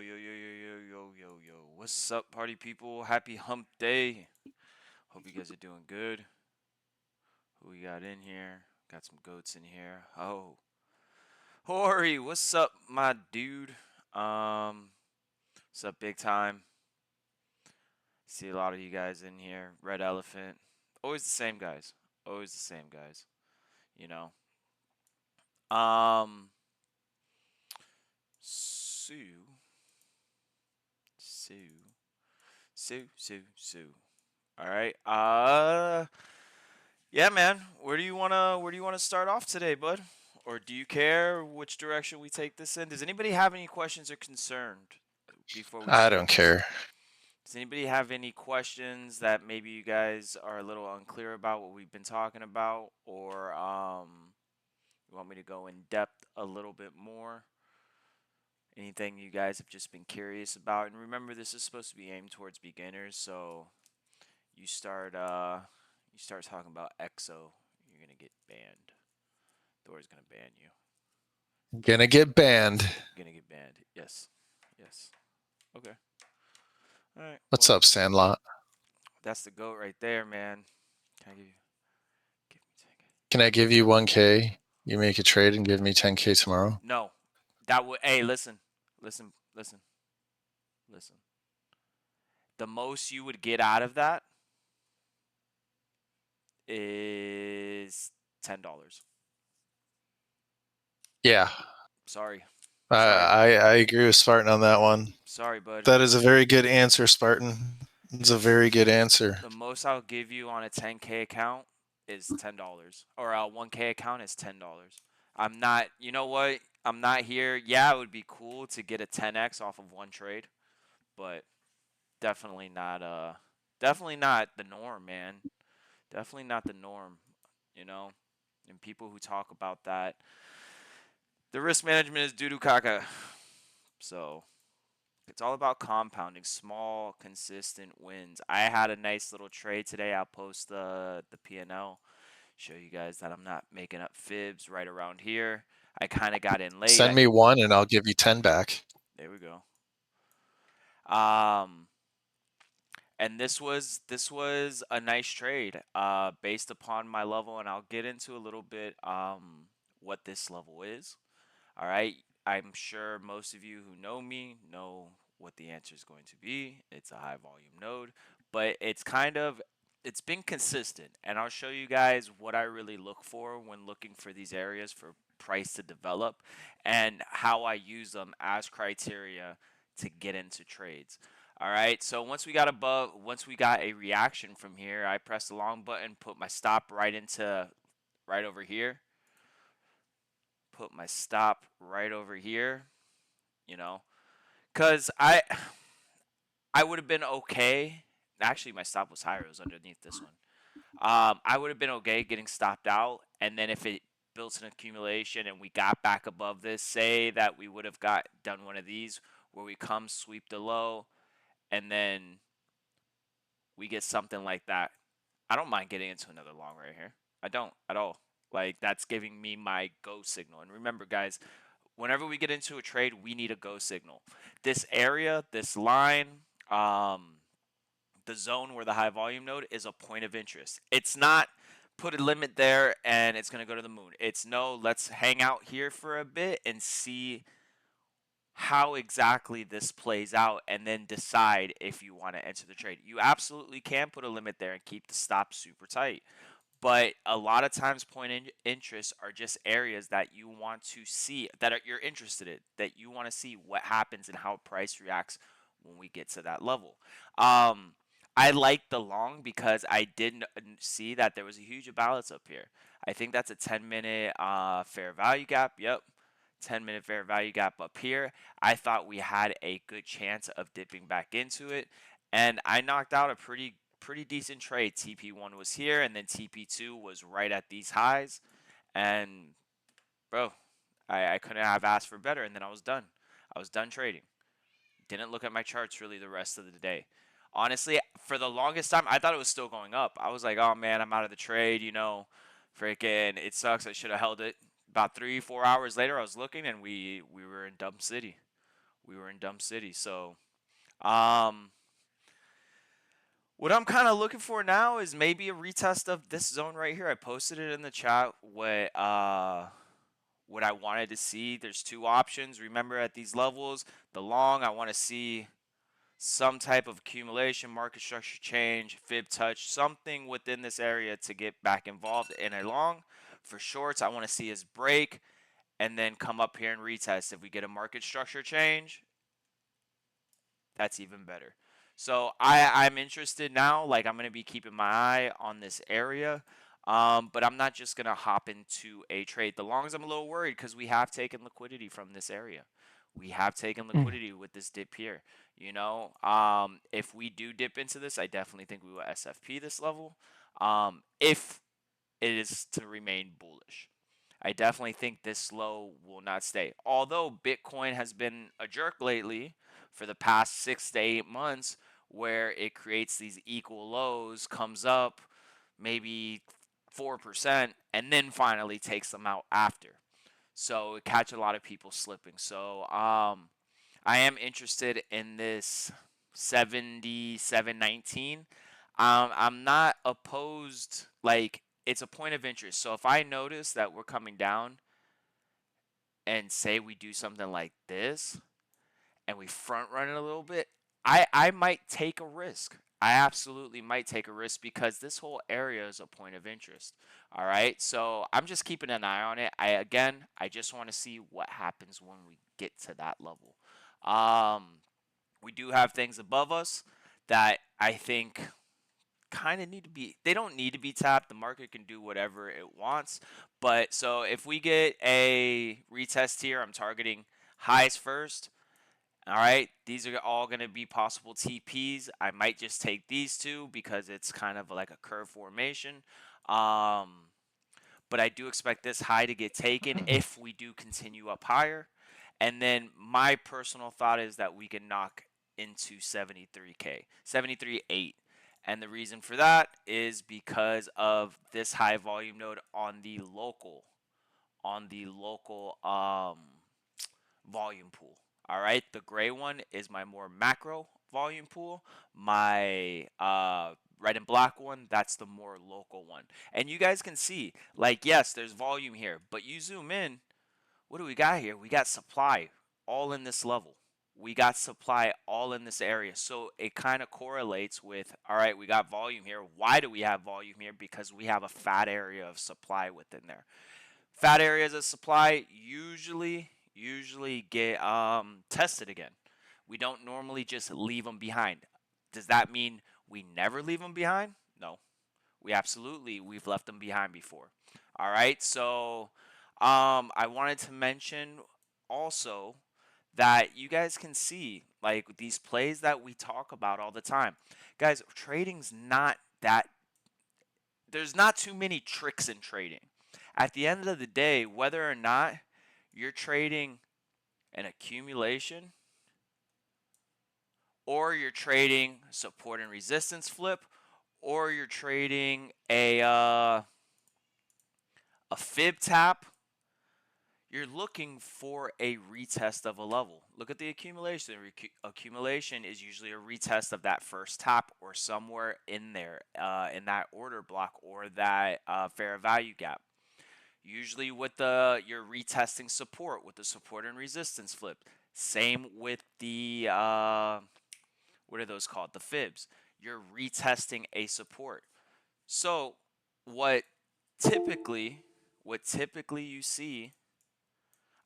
yo. What's up, party people? Happy hump day. Hope you guys are doing good. Who we got in here? Got some goats in here. Oh, Hori, what's up, my dude? Um, what's up, big time? See a lot of you guys in here. Red Elephant. Always the same guys. Always the same guys. You know. Um, Sue, Sue, Sue. All right. Yeah, man. Where do you wanna start off today, bud? Or do you care which direction we take this in? Does anybody have any questions or concerned before we I start? don't care. Does anybody have any questions that maybe you guys are a little unclear about what we've been talking about, or you want me to go in depth a little bit more? Anything you guys have just been curious about? And remember, this is supposed to be aimed towards beginners, so you start you start talking about EXO, you're gonna get banned. Thor's gonna ban you. Gonna get banned. Gonna get banned. Yes. Yes. Okay. All right. What's Well, up, Sandlot? that's the goat right there, man. Can I give me 10K? Can I give you 1K? You make a trade and give me 10K tomorrow? No. That would. Hey, listen. The most you would get out of that is $10. Yeah. Sorry. I, Sorry. I agree with Spartan on that one. Sorry, bud. That is a very good answer, Spartan. It's a very good answer. The most I'll give you on a 10K account is $10, or a 1K account is $10. I'm not. You know what? I'm not here. Yeah, it would be cool to get a 10x off of one trade, but definitely not. Definitely not the norm, man. Definitely not the norm. You know, and people who talk about that, the risk management is doo doo caca. So it's all about compounding small, consistent wins. I had a nice little trade today. I'll post the P&L, show you guys that I'm not making up fibs right around here. I kind of got in late. Send me one and I'll give you 10 back. There we go. Um, and this was a nice trade, based upon my level, and I'll get into a little bit what this level is. All right. I'm sure most of you who know me know what the answer is going to be. It's a high volume node, but it's been consistent, and I'll show you guys what I really look for when looking for these areas for price to develop and how I use them as criteria to get into trades. All right. So once we got a reaction from here, I press the long button, put my stop right over here, put my stop right over here, you know, because I would have been okay. Actually, my stop was higher; it was underneath this one. I would have been okay getting stopped out, and then if it built an accumulation and we got back above this, say that we would have got done one of these where we come sweep the low, and then we get something like that. I don't mind getting into another long right here. I don't at all. Like, that's giving me my go signal. And remember, guys, whenever we get into a trade, we need a go signal. This area, this line, the zone where the high volume node is a point of interest. It's not put a limit there and it's going to go to the moon. It's no, let's hang out here for a bit and see how exactly this plays out and then decide if you want to enter the trade. You absolutely can put a limit there and keep the stop super tight. But a lot of times, interests are just areas that you want to see, you're interested in, that you want to see what happens and how price reacts when we get to that level. Um, I like the long because I didn't see that there was a huge imbalance up here. I think that's a 10-minute fair value gap. Yep. 10-minute fair value gap up here. I thought we had a good chance of dipping back into it, and I knocked out a pretty decent trade. TP1 was here, and then TP2 was right at these highs, and bro, I couldn't have asked for better, and then I was done. I was done trading. Didn't look at my charts really the rest of the day. Honestly, for the longest time, I thought it was still going up. I was like, oh man, I'm out of the trade, freaking, it sucks. I should have held it. About 3, 4 hours later, I was looking, and we were in Dump City. We were in Dump City. So, um, what I'm kind of looking for now is maybe a retest of this zone right here. I posted it in the chat. What I wanted to see. There's two options. Remember, at these levels, the long, I want to see some type of accumulation, market structure change, fib touch, something within this area to get back involved in a long. For shorts, I want to see his break and then come up here and retest. If we get a market structure change, that's even better. So I'm interested now. Like, I'm gonna be keeping my eye on this area, but I'm not just gonna hop into a trade. The longs, I'm a little worried because we have taken liquidity from this area. We have taken Mm. liquidity with this dip here. If we do dip into this, I definitely think we will SFP this level. If it is to remain bullish. I definitely think this low will not stay. Although Bitcoin has been a jerk lately for the past 6 to 8 months, where it creates these equal lows, comes up maybe 4%, and then finally takes them out after. So it catch a lot of people slipping. So I am interested in this 77.19. I'm not opposed. Like, it's a point of interest. So if I notice that we're coming down and say we do something like this and we front run it a little bit, I might take a risk. I absolutely might take a risk because this whole area is a point of interest. All right. So I'm just keeping an eye on it. I just want to see what happens when we get to that level. Um, we do have things above us that I think kind of need to be, they don't need to be tapped. The market can do whatever it wants. But so if we get a retest here, I'm targeting highs first. All right, these are all going to be possible TPs. I might just take these two because it's kind of like a curve formation. Um, but I do expect this high to get taken if we do continue up higher. And then my personal thought is that we can knock into 73K, 73.8. And the reason for that is because of this high volume node on the local volume pool. All right, the gray one is my more macro volume pool. My red and black one, that's the more local one. And you guys can see, like, yes, there's volume here, but you zoom in, what do we got here? We got supply all in this level. We got supply all in this area. So it kind of correlates with, all right, we got volume here. Why do we have volume here? Because we have a fat area of supply within there. Fat areas of supply usually get tested again. We don't normally just leave them behind. Does that mean we never leave them behind? No. We've left them behind before. All right. So I wanted to mention also that you guys can see, like, these plays that we talk about all the time. Guys, trading's not that, there's not too many tricks in trading. At the end of the day, whether or not you're trading an accumulation or you're trading support and resistance flip or you're trading a fib tap, you're looking for a retest of a level. Look at the accumulation. Accumulation is usually a retest of that first tap or somewhere in there, in that order block or that fair value gap. Usually with you're retesting support with the support and resistance flip. Same with the what are those called? The fibs. You're retesting a support. So what typically what typically you see,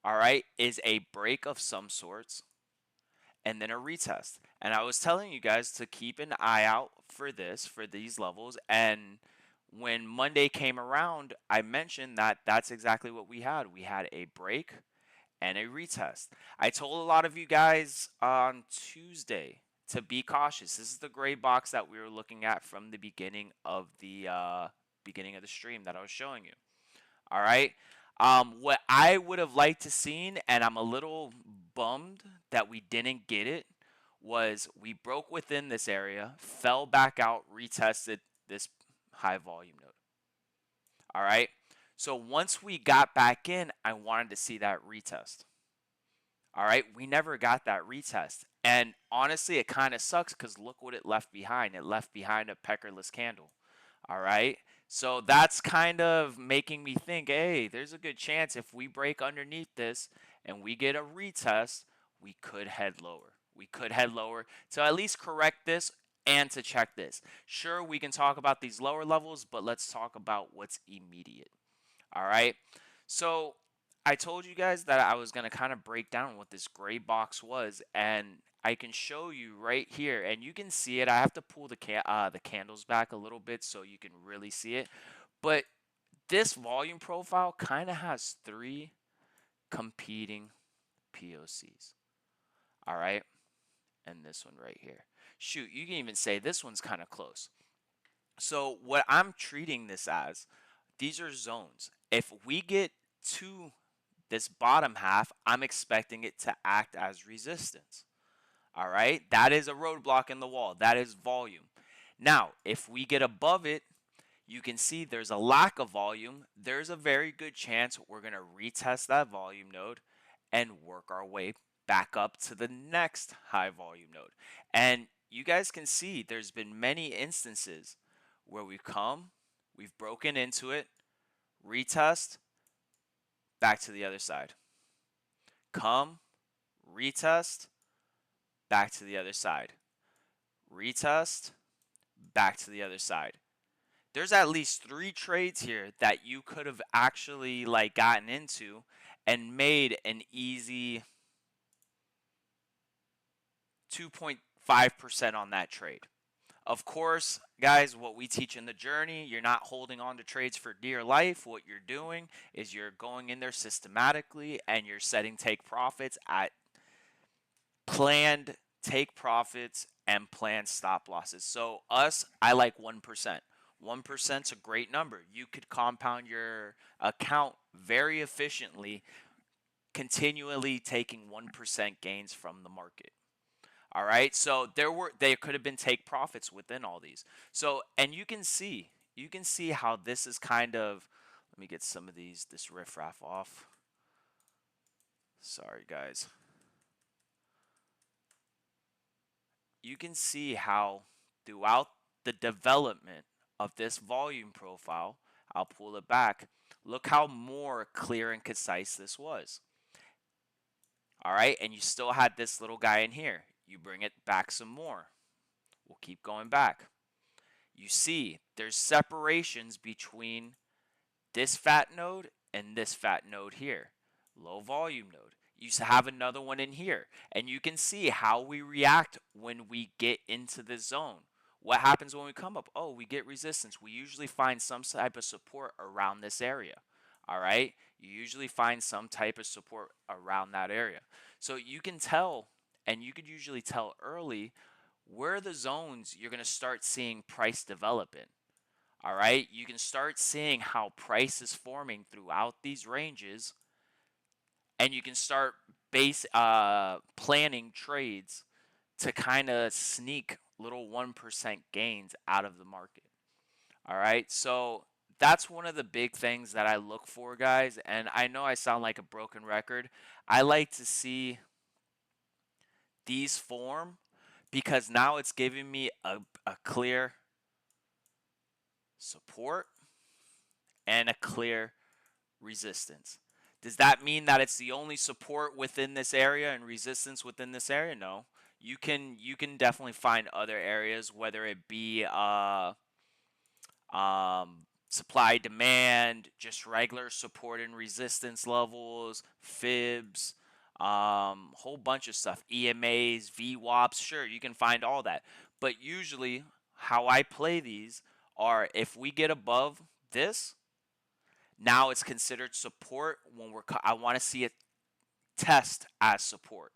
all right, is a break of some sorts and then a retest. And I was telling you guys to keep an eye out for this, for these levels. And when Monday came around, I mentioned that that's exactly what we had. We had a break and a retest. I told a lot of you guys on Tuesday to be cautious. This is the gray box that we were looking at from the beginning of the stream that I was showing you. All right. What I would have liked to seen, and I'm a little bummed that we didn't get it, was we broke within this area, fell back out, retested this high volume node. All right. So once we got back in, I wanted to see that retest. All right, we never got that retest. And honestly, it kind of sucks because look what it left behind. It left behind a peckerless candle. All right. So that's kind of making me think, hey, there's a good chance if we break underneath this and we get a retest, we could head lower. We could head lower to at least correct this and to check this. Sure, we can talk about these lower levels, but let's talk about what's immediate. All right. So I told you guys that I was going to kind of break down what this gray box was, and I can show you right here, and you can see it. I have to pull the candles back a little bit so you can really see it. But this volume profile kind of has three competing POCs. All right, and this one right here. Shoot, you can even say this one's kind of close. So what I'm treating this as, these are zones. If we get to this bottom half, I'm expecting it to act as resistance. All right, that is a roadblock in the wall. That is volume. Now, if we get above it, you can see there's a lack of volume. There's a very good chance we're going to retest that volume node and work our way back up to the next high volume node. And you guys can see there's been many instances where we've come, we've broken into it, retest, back to the other side. Come, retest, back to the other side. Retest, back to the other side. There's at least three trades here that you could have actually like gotten into and made an easy 2.5% on that trade. Of course, guys, what we teach in the journey, you're not holding on to trades for dear life. What you're doing is you're going in there systematically and you're setting take profits at planned take profits and planned stop losses. So us, I like 1%. 1% is a great number. You could compound your account very efficiently, continually taking 1% gains from the market. All right. So there could have been take profits within all these. So and you can see how this is kind of, let me get some of this riffraff off. Sorry guys. You can see how throughout the development of this volume profile, I'll pull it back. Look how more clear and concise this was. All right, and you still had this little guy in here. You bring it back some more. We'll keep going back. You see there's separations between this fat node and this fat node here. Low volume node. You have another one in here. And you can see how we react when we get into the zone. What happens when we come up? Oh, we get resistance. We usually find some type of support around this area. All right? You usually find some type of support around that area. So you can tell, and you could usually tell early, where the zones you're going to start seeing price develop in. All right, you can start seeing how price is forming throughout these ranges, and you can start planning trades to kind of sneak little 1% gains out of the market. All right, so that's one of the big things that I look for, guys. And I know I sound like a broken record. I like to see these form because now it's giving me a clear support and a clear resistance. Does that mean that it's the only support within this area and resistance within this area? No. You can definitely find other areas, whether it be supply demand, just regular support and resistance levels, fibs, whole bunch of stuff, EMAs, VWAPs. Sure, you can find all that. But usually, how I play these are if we get above this, now it's considered support when I want to see it test as support.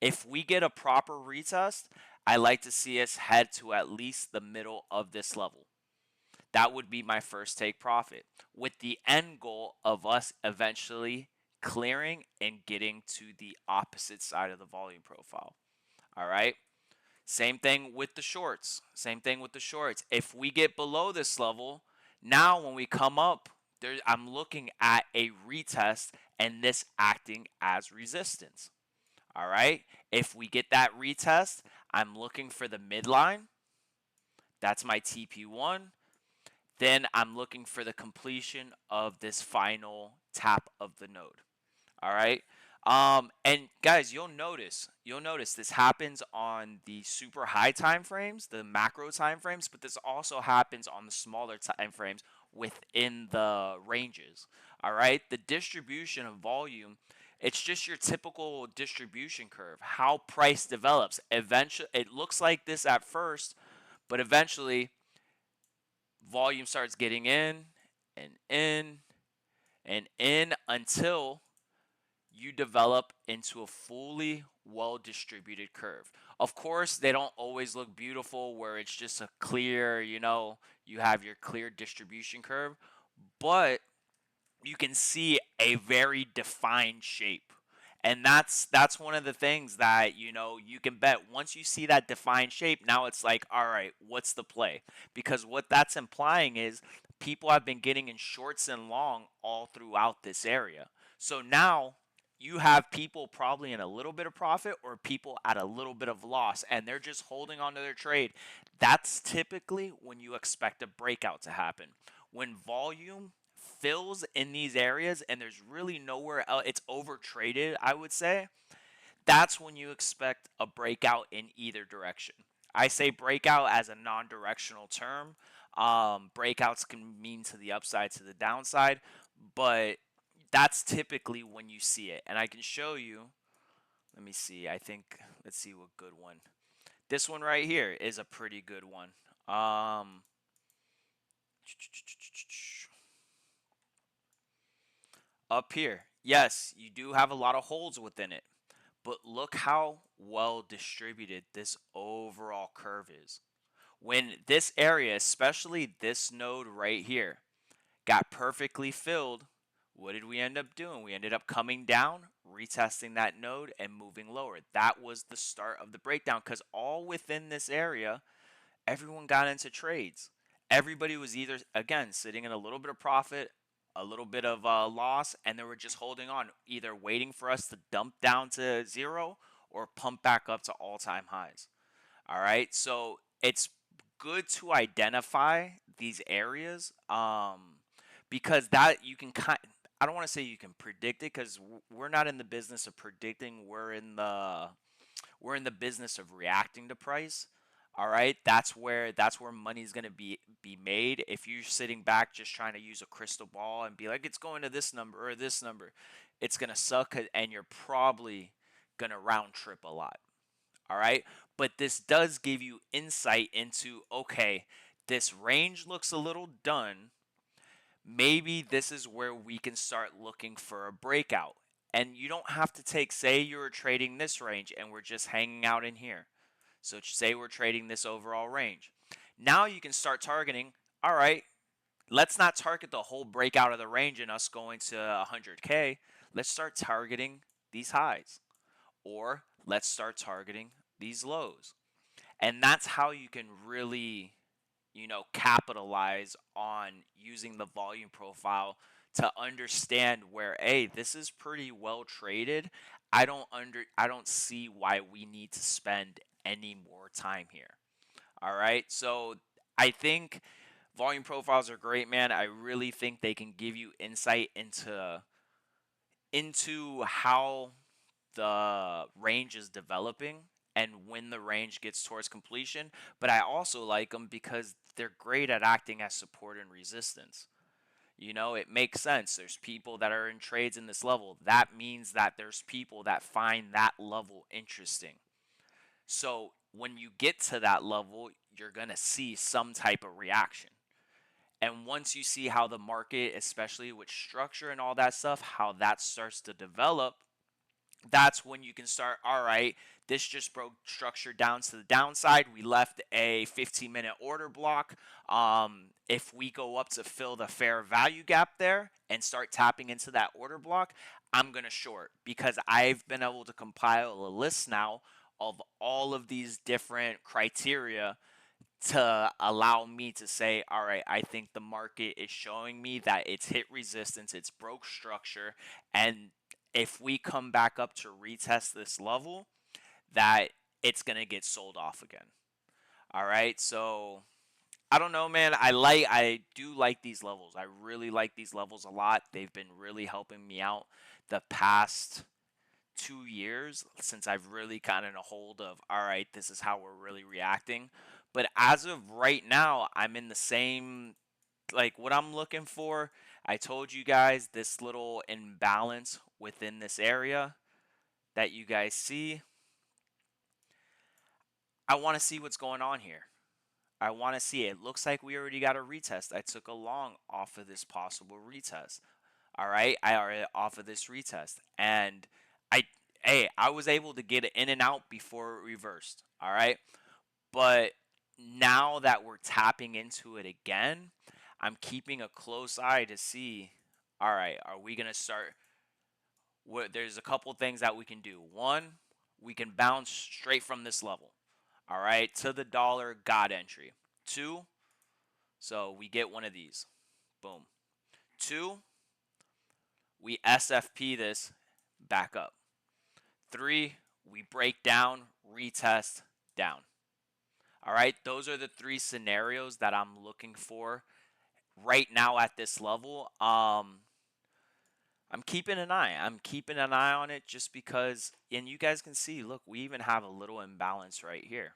If we get a proper retest, I like to see us head to at least the middle of this level. That would be my first take profit, with the end goal of us eventually clearing and getting to the opposite side of the volume profile. All right. Same thing with the shorts. Same thing with the shorts. If we get below this level, now when we come up, I'm looking at a retest and this acting as resistance. All right. If we get that retest, I'm looking for the midline. That's my TP1. Then I'm looking for the completion of this final tap of the node. All right. And guys, you'll notice this happens on the super high time frames, the macro time frames, but this also happens on the smaller time frames within the ranges. All right. The distribution of volume, it's just your typical distribution curve, how price develops. Eventually, it looks like this at first, but eventually volume starts getting and in in until you develop into a fully well distributed curve. Of course, they don't always look beautiful where it's just a clear, you have your clear distribution curve, but you can see a very defined shape. And that's one of the things that you can bet once you see that defined shape, now it's like, all right, what's the play? Because what that's implying is people have been getting in shorts and long all throughout this area. So now you have people probably in a little bit of profit or people at a little bit of loss and they're just holding on to their trade. That's typically when you expect a breakout to happen. When volume fills in these areas and there's really nowhere else, it's over traded, I would say, that's when you expect a breakout in either direction. I say breakout as a non directional term. Breakouts can mean to the upside, to the downside, but that's typically when you see it. And I can show you, let me see, let's see what good one. This one right here is a pretty good one. Um, Up here, yes, you do have a lot of holes within it, but look how well distributed this overall curve is. When this area, especially this node right here, got perfectly filled, what did we end up doing? We ended up coming down, retesting that node, and moving lower. That was the start of the breakdown because all within this area, everyone got into trades. Everybody was either, again, sitting in a little bit of profit, a little bit of loss, and they were just holding on, either waiting for us to dump down to zero or pump back up to all time highs. All right. So it's good to identify these areas because that you can I don't want to say you can predict it because we're not in the business of predicting. We're in the business of reacting to price. All right, that's where money's gonna be made. If you're sitting back just trying to use a crystal ball and be like it's going to this number or this number, it's gonna suck and you're probably gonna round trip a lot. All right, but this does give you insight into, okay, this range looks a little done. Maybe this is where we can start looking for a breakout. And you don't have to take, say you were trading this range and we're just hanging out in here. So say we're trading this overall range. Now you can start targeting, all right, let's not target the whole breakout of the range and us going to 100K. Let's start targeting these highs. Or let's start targeting these lows. And that's how you can really, capitalize on using the volume profile to understand where, hey, this is pretty well traded. I don't see why we need to spend any more time here. All right. So I think volume profiles are great, man. I really think they can give you insight into how the range is developing and when the range gets towards completion. But I also like them because they're great at acting as support and resistance. It makes sense. There's people that are in trades in this level. That means that there's people that find that level interesting. So when you get to that level, you're going to see some type of reaction. And once you see how the market, especially with structure and all that stuff, how that starts to develop, that's when you can start, all right, this just broke structure down to the downside. We left a 15-minute order block. If we go up to fill the fair value gap there and start tapping into that order block, I'm going to short because I've been able to compile a list now of all of these different criteria to allow me to say, all right, I think the market is showing me that it's hit resistance, it's broke structure, and if we come back up to retest this level, that it's going to get sold off again. All right. So I don't know, man. I do like these levels. I really like these levels a lot. They've been really helping me out the past 2 years since I've really gotten a hold of, all right, this is how we're really reacting. But as of right now, I'm in the same, like, what I'm looking for. I told you guys this little imbalance within this area that you guys see. I want to see what's going on here. I want to see it. It looks like we already got a retest. I took a long off of this possible retest. All right, I already off of this retest, and I, hey, I was able to get it in and out before it reversed. All right, but now that we're tapping into it again, I'm keeping a close eye to see. All right, are we gonna start? There's a couple things that we can do. One, we can bounce straight from this level. All right, to the dollar God entry. Two, so we get one of these. Boom. Two, we SFP this back up. Three, we break down, retest, down. All right, those are the three scenarios that I'm looking for right now at this level. I'm keeping an eye. I'm keeping an eye on it just because, and you guys can see, look, we even have a little imbalance right here.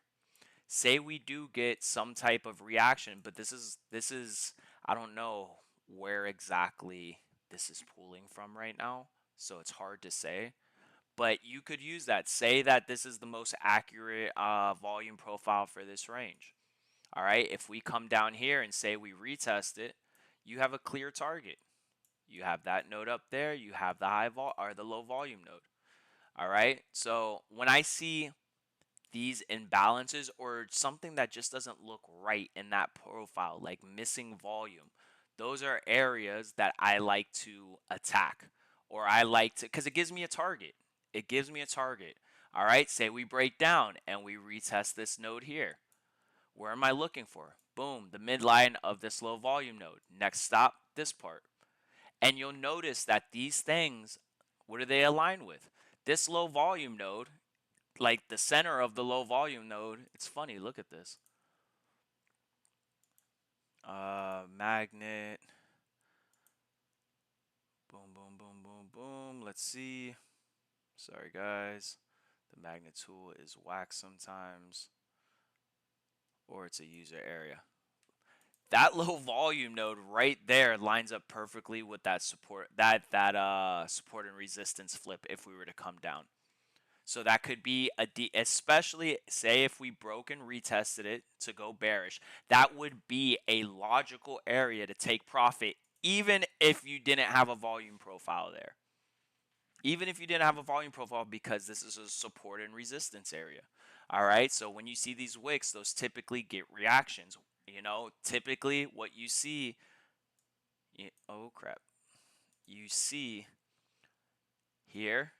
Say we do get some type of reaction, but this is I don't know where exactly this is pulling from right now, so it's hard to say. But you could use that. Say that this is the most accurate volume profile for this range. All right, if we come down here and say we retest it, you have a clear target. You have that node up there. You have the the low volume node. All right. So when I see these imbalances or something that just doesn't look right in that profile, like missing volume, those are areas that I like to attack, or I like to, because it gives me a target. It gives me a target. All right, say we break down and we retest this node here. Where am I looking for? Boom, the midline of this low volume node. Next stop, this part. And you'll notice that these things, what do they align with? This low volume node, like the center of the low volume node, it's funny, look at this. Magnet. Boom, boom, boom, boom, boom. Let's see. Sorry, guys. The magnet tool is whack sometimes, or it's a user area. That low volume node right there lines up perfectly with that support and resistance flip if we were to come down. So that could be especially say if we broke and retested it to go bearish, that would be a logical area to take profit even if you didn't have a volume profile there. Even if you didn't have a volume profile, because this is a support and resistance area. All right, so when you see these wicks, those typically get reactions. Typically what you see, oh crap, you see here,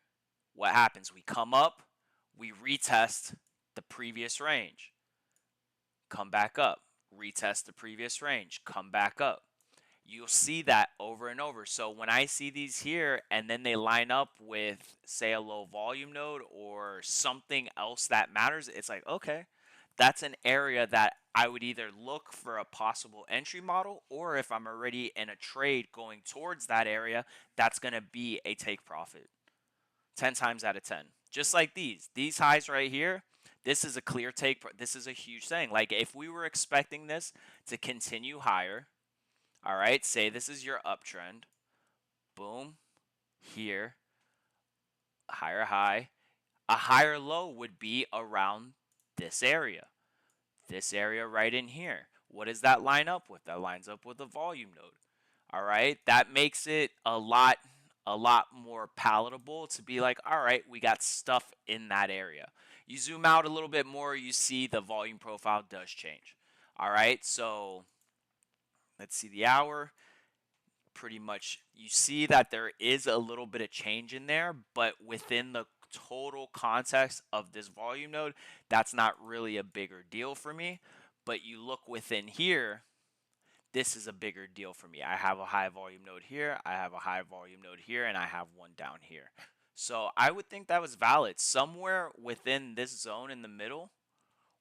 what happens? We come up, we retest the previous range, come back up, retest the previous range, come back up. You'll see that over and over. So when I see these here and then they line up with, say, a low volume node or something else that matters, it's like, okay, that's an area that I would either look for a possible entry model, or if I'm already in a trade going towards that area, that's going to be a take profit 10 times out of 10. Just like these highs right here, this is a clear take. This is a huge thing. Like if we were expecting this to continue higher, all right, say this is your uptrend. Boom, here, higher high. A higher low would be around this area. This area right in here. What does that line up with? That lines up with the volume node. All right, that makes it a lot more palatable to be like, all right, we got stuff in that area. You zoom out a little bit more, you see the volume profile does change. All right, so let's see the hour. Pretty much you see that there is a little bit of change in there, but within the total context of this volume node, that's not really a bigger deal for me. But you look within here, this is a bigger deal for me. I have a high volume node here, I have a high volume node here, and I have one down here. So I would think that was valid somewhere within this zone in the middle,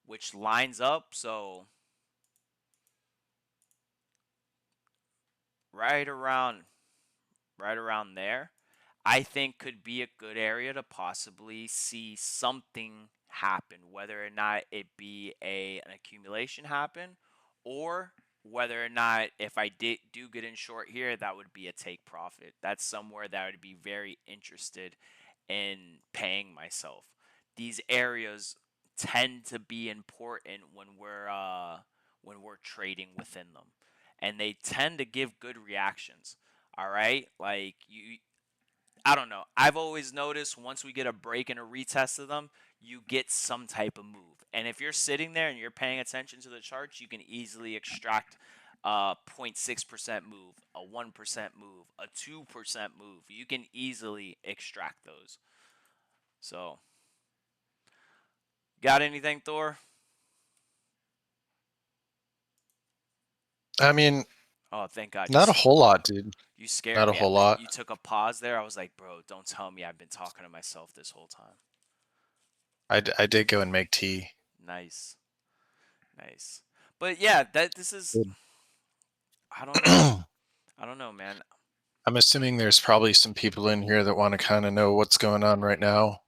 which lines up. So right around right around there, I think could be a good area to possibly see something happen, whether or not it be an accumulation happen, or whether or not if I do get in short here, that would be a take profit. That's somewhere that I would be very interested in paying myself. These areas tend to be important when we're trading within them, and they tend to give good reactions. All right, like I don't know. I've always noticed once we get a break and a retest of them, you get some type of move. And if you're sitting there and you're paying attention to the charts, you can easily extract a 0.6% move, a 1% move, a 2% move. You can easily extract those. So, got anything, Thor? I mean, Oh, thank God. not a whole lot, dude. You scared Not a me. whole lot. You took a pause there. I was like, bro, don't tell me I've been talking to myself this whole time. I did go and make tea. Nice. Nice. But yeah, that this is Good. I don't know. I don't know, man. I'm assuming there's probably some people in here that want to kind of know what's going on right now.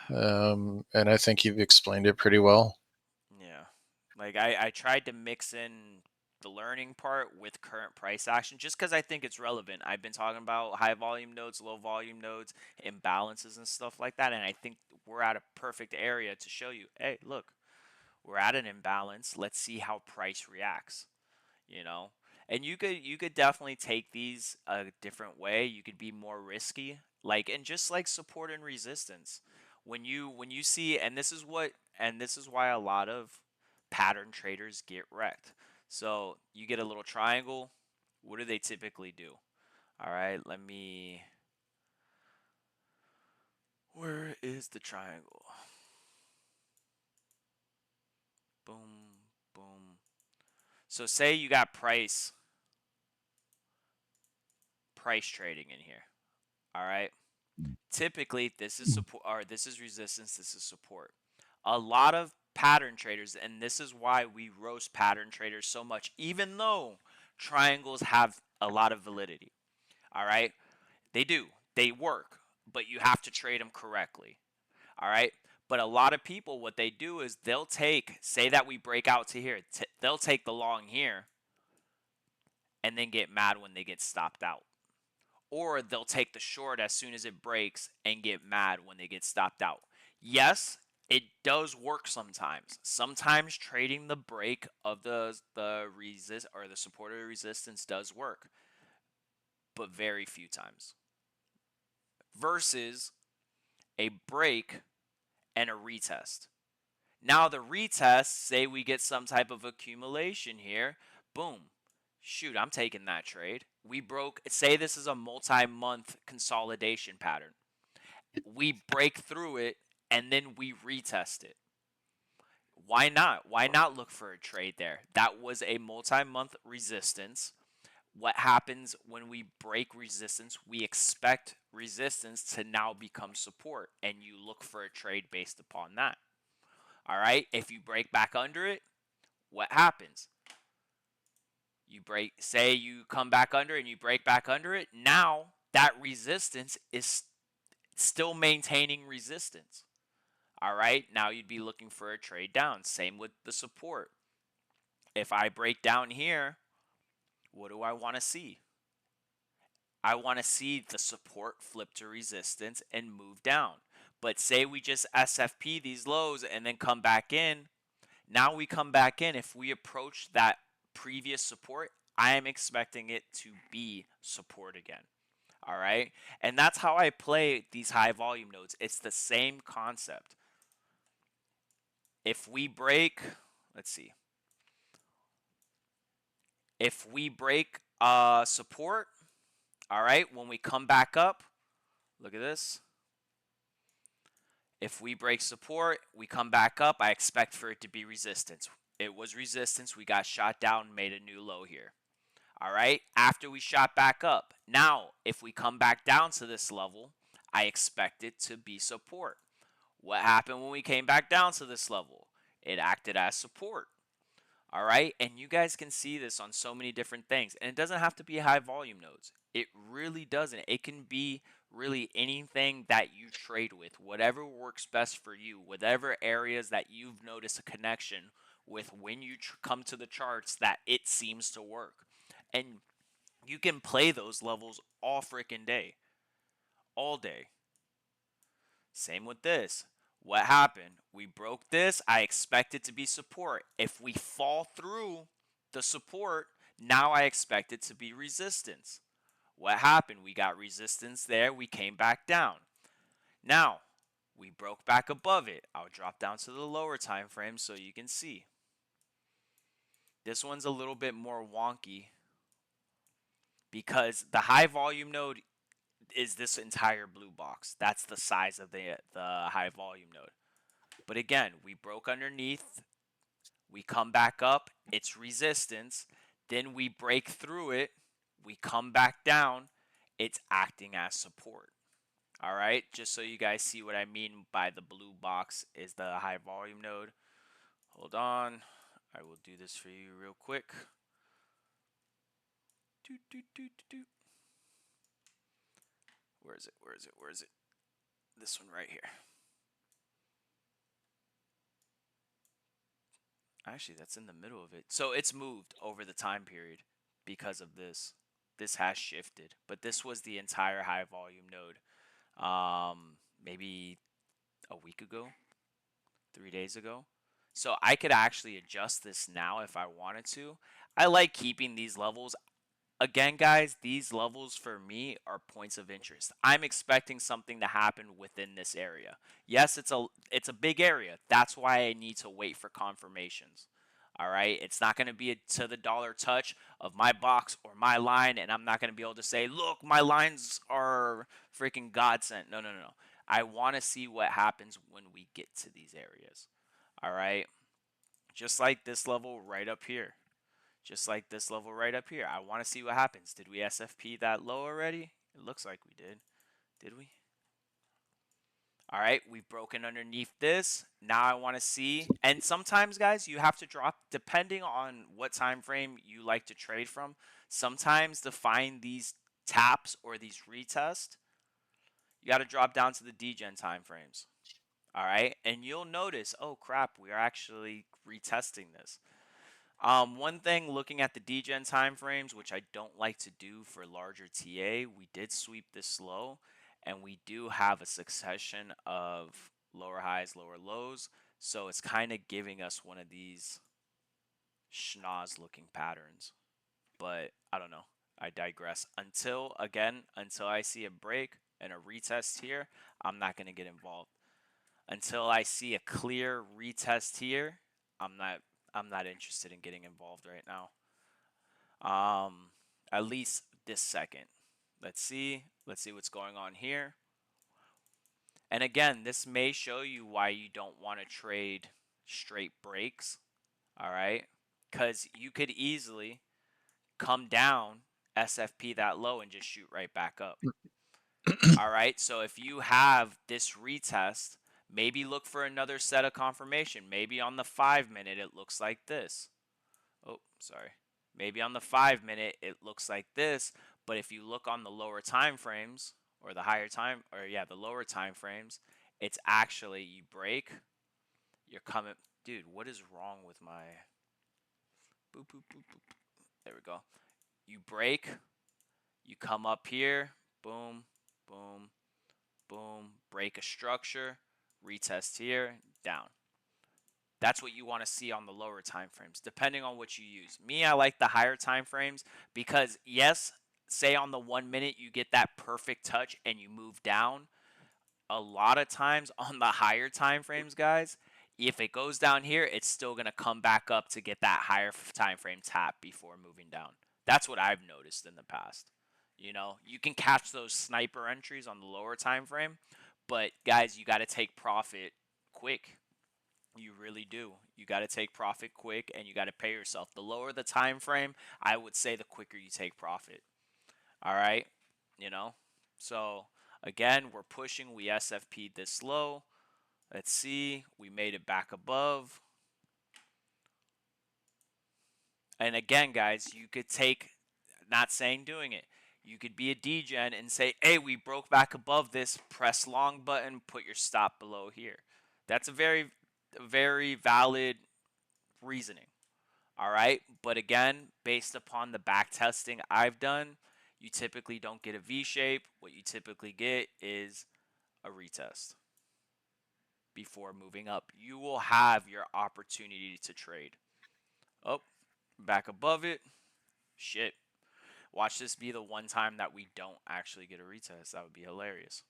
And I think you've explained it pretty well. Yeah. Like I tried to mix in the learning part with current price action just because I think it's relevant. I've been talking about high volume nodes, low volume nodes, imbalances and stuff like that. And I think we're at a perfect area to show you, hey, look, we're at an imbalance. Let's see how price reacts. you know and you could definitely take these a different way. You could be more risky, like, and just like support and resistance, when you see, and this is why a lot of pattern traders get wrecked. So you get a little triangle. What do they typically do? All right, where is the triangle? Boom, boom. So say you got price trading in here. All right, typically this is support, or this is resistance, this is support. A lot of pattern traders, and this is why we roast pattern traders so much, even though triangles have a lot of validity. All right, they do, they work, but you have to trade them correctly. All right, but a lot of people, what they do is they'll take, say that we break out to here, they'll take the long here and then get mad when they get stopped out, or they'll take the short as soon as it breaks and get mad when they get stopped out. Yes, it does work sometimes. Sometimes trading the break of the resist or the support or resistance does work, but very few times. Versus a break and a retest. Now the retest, say we get some type of accumulation here, boom. Shoot, I'm taking that trade. We broke, say this is a multi-month consolidation pattern. We break through it and then we retest it. Why not? Why not look for a trade there? That was a multi-month resistance. What happens when we break resistance? We expect resistance to now become support, and you look for a trade based upon that. All right. If you break back under it, what happens? You break, say you come back under and you break back under it. Now that resistance is still maintaining resistance. All right. Now you'd be looking for a trade down. Same with the support. If I break down here, what do I want to see? I want to see the support flip to resistance and move down. But say we just SFP these lows and then come back in. Now we come back in. If we approach that previous support, I am expecting it to be support again. All right. And that's how I play these high volume nodes. It's the same concept. If we break, let's see, if we break support, all right, when we come back up, look at this. If we break support, we come back up, I expect for it to be resistance. It was resistance. We got shot down, made a new low here. All right. After we shot back up. Now, if we come back down to this level, I expect it to be support. What happened when we came back down to this level? It acted as support. All right. And you guys can see this on so many different things. And it doesn't have to be high volume nodes. It really doesn't. It can be really anything that you trade with, whatever works best for you, whatever areas that you've noticed a connection with when you come to the charts that it seems to work. And you can play those levels all freaking day, all day. Same with this. What happened? We broke this. I expect it to be support. If we fall through the support, now I expect it to be resistance. What happened? We got resistance there. We came back down. Now, we broke back above it. I'll drop down to the lower time frame so you can see. This one's a little bit more wonky because the high volume node is this entire blue box. That's the size of the high volume node. But again, we broke underneath, we come back up, it's resistance, then we break through it, we come back down, it's acting as support. All right, just so you guys see what I mean by the blue box is the high volume node. Hold on, I will do this for you real quick. Doot, doot, doot, doot. Where is it? Where is it? Where is it? This one right here. Actually, that's in the middle of it. So it's moved over the time period because of this. This has shifted, but this was the entire high volume node. Maybe a week ago, 3 days ago. So I could actually adjust this now if I wanted to. I like keeping these levels. Again, guys, these levels for me are points of interest. I'm expecting something to happen within this area. Yes, it's a big area. That's why I need to wait for confirmations. All right, it's not going to be a to the dollar touch of my box or my line, and I'm not going to be able to say, "Look, my lines are freaking godsend." No, no, no, no. I want to see what happens when we get to these areas. All right, just like this level right up here. Just like this level right up here. I want to see what happens. Did we SFP that low already? It looks like we did. Did we? All right, we've broken underneath this. Now I want to see. And sometimes, guys, you have to drop, depending on what time frame you like to trade from. Sometimes to find these taps or these retests, you got to drop down to the degen time frames. All right, and you'll notice, oh crap, we are actually retesting this. One thing looking at the degen time frames, which I don't like to do for larger TA, we did sweep this low, and we do have a succession of lower highs, lower lows. So it's kind of giving us one of these schnoz looking patterns. But I don't know. I digress. Until I see a break and a retest here, I'm not going to get involved. Until I see a clear retest here, I'm not I'm not interested in getting involved right now. Um, at least this second. Let's see. Let's see what's going on here. And again, this may show you why you don't want to trade straight breaks. All right, because you could easily come down SFP that low and just shoot right back up. All right, so if you have this retest, maybe look for another set of confirmation. Maybe on the 5 minute it looks like this. Oh, sorry. Maybe on the 5 minute it looks like this, but if you look on the lower time frames or the higher time or yeah, the lower time frames, it's actually you break, you're coming, dude, what is wrong with my boop boop boop boop. There we go. You break, you come up here, boom, boom, boom, break a structure, retest here, down. That's what you want to see on the lower time frames, depending on what you use. Me, I like the higher time frames because yes, say on the 1 minute you get that perfect touch and you move down. A lot of times on the higher time frames, guys, if it goes down here, it's still gonna come back up to get that higher time frame tap before moving down. That's what I've noticed in the past. You know, you can catch those sniper entries on the lower time frame, but guys, you got to take profit quick. You really do. You got to take profit quick and you got to pay yourself. The lower the time frame, I would say the quicker you take profit. All right? You know? So, again, we're pushing. We SFP'd this low. Let's see. We made it back above. And again, guys, you could take, not saying doing it, you could be a degen and say, hey, we broke back above this, press long button, put your stop below here. That's a very valid reasoning. All right. But again, based upon the back testing I've done, you typically don't get a V shape. What you typically get is a retest before moving up. You will have your opportunity to trade. Oh, back above it. Shit. Watch this be the one time that we don't actually get a retest. That would be hilarious.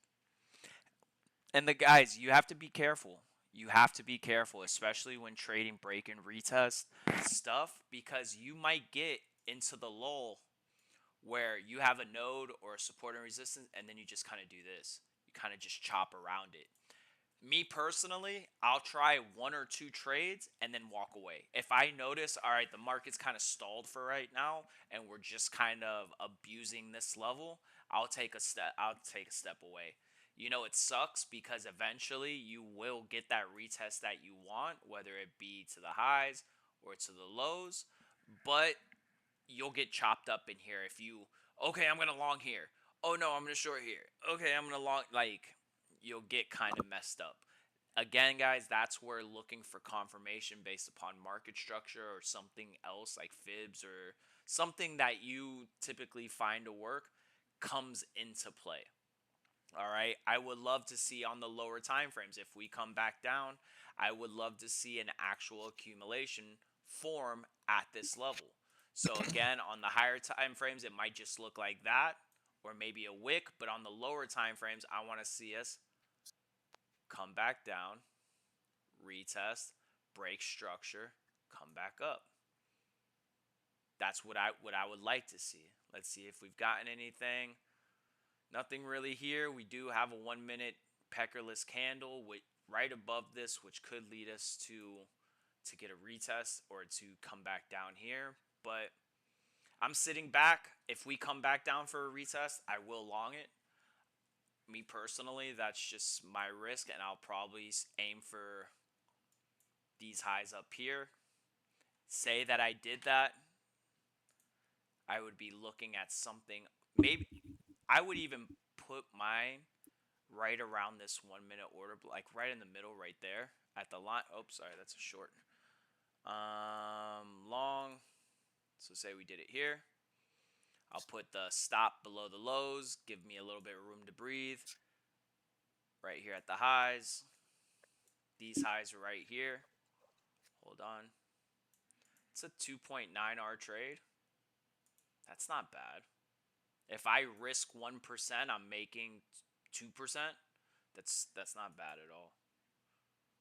And the guys, you have to be careful. You have to be careful, especially when trading break and retest stuff, because you might get into the lull where you have a node or a support and resistance, and then you just kind of do this. You kind of just chop around it. Me personally, I'll try one or two trades and then walk away. If I notice, all right, the market's kind of stalled for right now and we're just kind of abusing this level, I'll take a step away. You know, it sucks because eventually you will get that retest that you want, whether it be to the highs or to the lows, but you'll get chopped up in here if you, okay, I'm going to long here. Oh no, I'm going to short here. Okay, I'm going to long, like, you'll get kind of messed up. Again, guys, that's where looking for confirmation based upon market structure or something else like fibs or something that you typically find to work comes into play. All right. I would love to see on the lower time frames, if we come back down, I would love to see an actual accumulation form at this level. So again, on the higher time frames, it might just look like that or maybe a wick, but on the lower time frames, I want to see us come back down, retest, break structure, come back up. That's what I would like to see. Let's see if we've gotten anything. Nothing really here. We do have a 1 minute peckerless candle with right above this, which could lead us to get a retest or to come back down here. But I'm sitting back. If we come back down for a retest, I will long it. Me personally, that's just my risk, and I'll probably aim for these highs up here. Say that I did that, I would be looking at something. Maybe I would even put mine right around this 1 minute order, like right in the middle, right there at the line. Oh, sorry, that's a short. Long. So say we did it here. I'll put the stop below the lows, give me a little bit of room to breathe. Right here at the highs. These highs are right here. Hold on. It's a 2.9 R trade. That's not bad. If I risk 1%, I'm making 2%. That's not bad at all.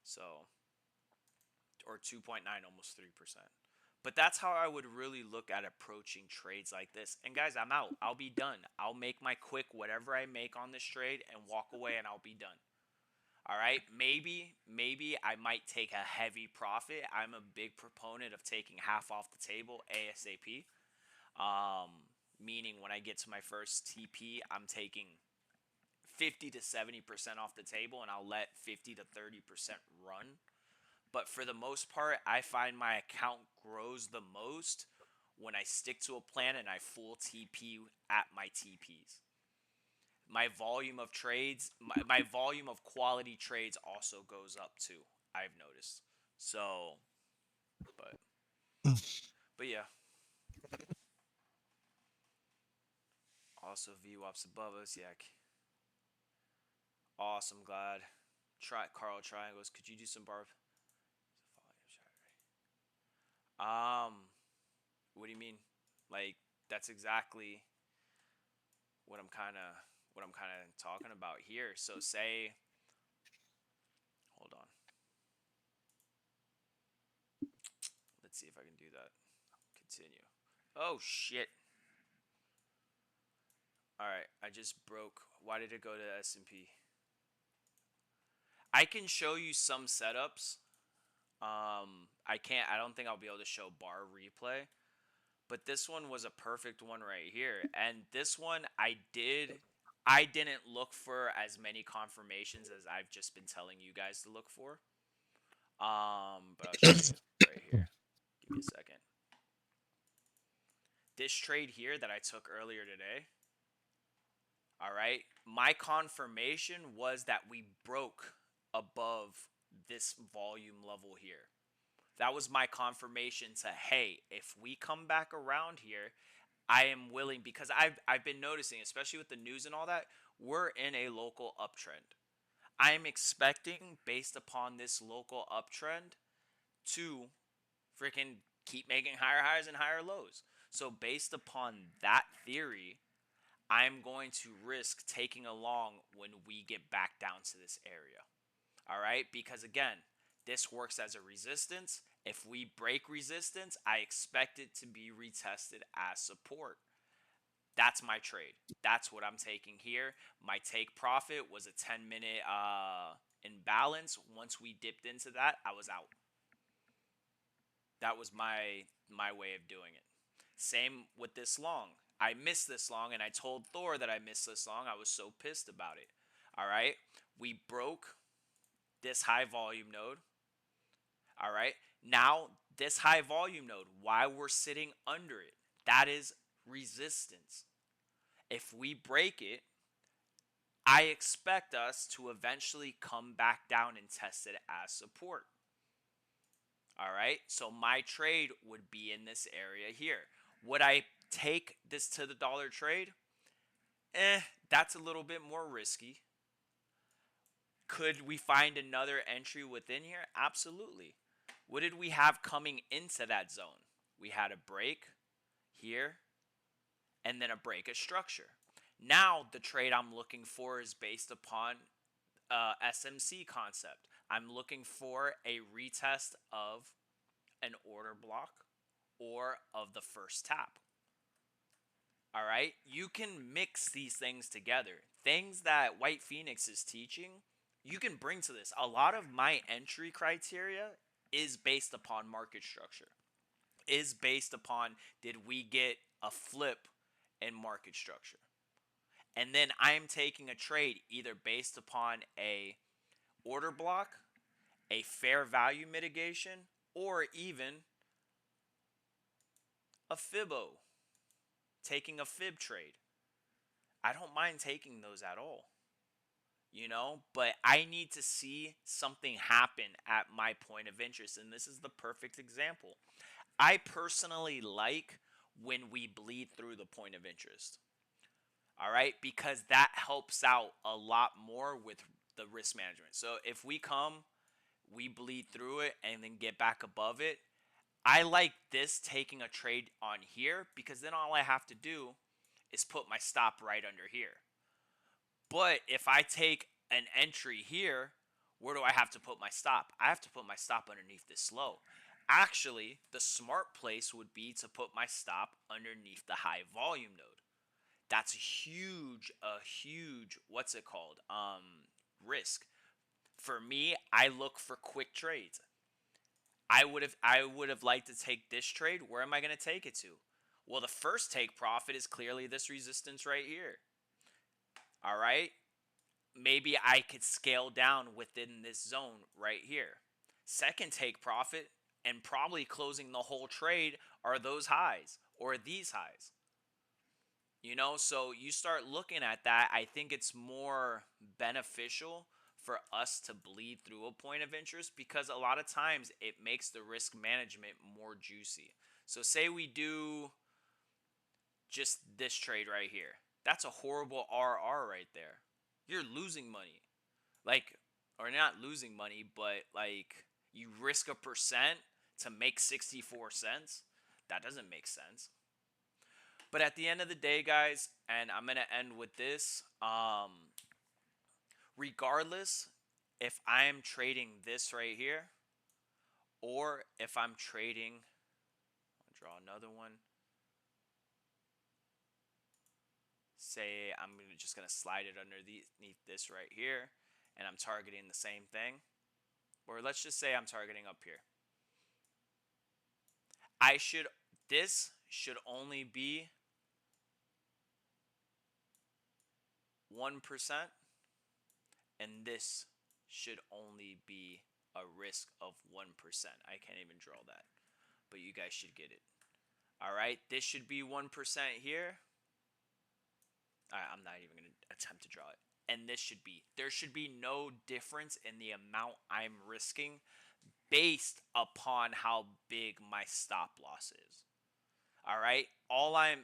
So, or 2.9, almost 3%. But that's how I would really look at approaching trades like this. And guys, I'm out. I'll be done. I'll make my quick whatever I make on this trade and walk away and I'll be done. All right? Maybe I might take a heavy profit. I'm a big proponent of taking half off the table ASAP. Meaning when I get to my first TP, I'm taking 50 to 70% off the table and I'll let 50 to 30% run. But for the most part, I find my account grows the most when I stick to a plan and I full TP at my TPs. My volume of trades, my volume of quality trades also goes up too. I've noticed. So, but but yeah. Also VWAP's above us. Yeah. Awesome. Glad. Try Carl Triangles. Could you do some bar? Um, what do you mean? Like that's exactly what I'm kind of talking about here. So say, hold on. Let's see if I can do that. Continue. Oh shit. All right, I just broke. Why did it go to S&P? I can show you some setups. I don't think I'll be able to show bar replay, but this one was a perfect one right here. And this one I didn't look for as many confirmations as I've just been telling you guys to look for. But I'll show you right here. Give me a second. This trade here that I took earlier today, all right, my confirmation was that we broke above this volume level here. That was my confirmation to, hey, if we come back around here, I am willing, because I've been noticing, especially with the news and all that, we're in a local uptrend. I am expecting, based upon this local uptrend, to freaking keep making higher highs and higher lows. So based upon that theory, I'm going to risk taking along when we get back down to this area. All right, because again, this works as a resistance. If we break resistance, I expect it to be retested as support. That's my trade. That's what I'm taking here. My take profit was a 10-minute imbalance. Once we dipped into that, I was out. That was my way of doing it. Same with this long. I missed this long, and I told Thor that I missed this long. I was so pissed about it. All right, we broke this high volume node. All right, now this high volume node, why we're sitting under it, that is resistance. If we break it, I expect us to eventually come back down and test it as support. All right, so my trade would be in this area here. Would I take this to the dollar trade? That's a little bit more risky. Could we find another entry within here? Absolutely. What did we have coming into that zone? We had a break here and then a break of structure. Now the trade I'm looking for is based upon SMC concept. I'm looking for a retest of an order block or of the first tap. All right, you can mix these things together. Things that White Phoenix is teaching, you can bring to this. A lot of my entry criteria is based upon market structure, is based upon, did we get a flip in market structure? And then I'm taking a trade either based upon a order block, a fair value mitigation, or even a fibbo, taking a fib trade. I don't mind taking those at all, but I need to see something happen at my point of interest. And this is the perfect example. I personally like when we bleed through the point of interest. All right, because that helps out a lot more with the risk management. So if we bleed through it and then get back above it, I like this taking a trade on here, because then all I have to do is put my stop right under here. But if I take an entry here, where do I have to put my stop? I have to put my stop underneath this low. Actually, the smart place would be to put my stop underneath the high volume node. That's a huge, what's it called? Risk. For me, I look for quick trades. I would have liked to take this trade. Where am I going to take it to? Well, the first take profit is clearly this resistance right here. All right? Maybe I could scale down within this zone right here. Second take profit and probably closing the whole trade are those highs or these highs. So you start looking at that. I think it's more beneficial for us to bleed through a point of interest, because a lot of times it makes the risk management more juicy. So say we do just this trade right here. That's a horrible RR right there. You're losing money. Like, or not losing money, but like you risk a percent to make 64 cents. That doesn't make sense. But at the end of the day, guys, and I'm going to end with this, regardless if I'm trading this right here or if I'm trading, I'll draw another one. Say I'm just going to slide it underneath this right here, and I'm targeting the same thing. Or let's just say I'm targeting up here. I should this should only be 1%, and this should only be a risk of 1%. I can't even draw that, but you guys should get it. All right, this should be 1% here. All right, I'm not even going to attempt to draw it. And this should be, there should be no difference in the amount I'm risking based upon how big my stop loss is. All right. All I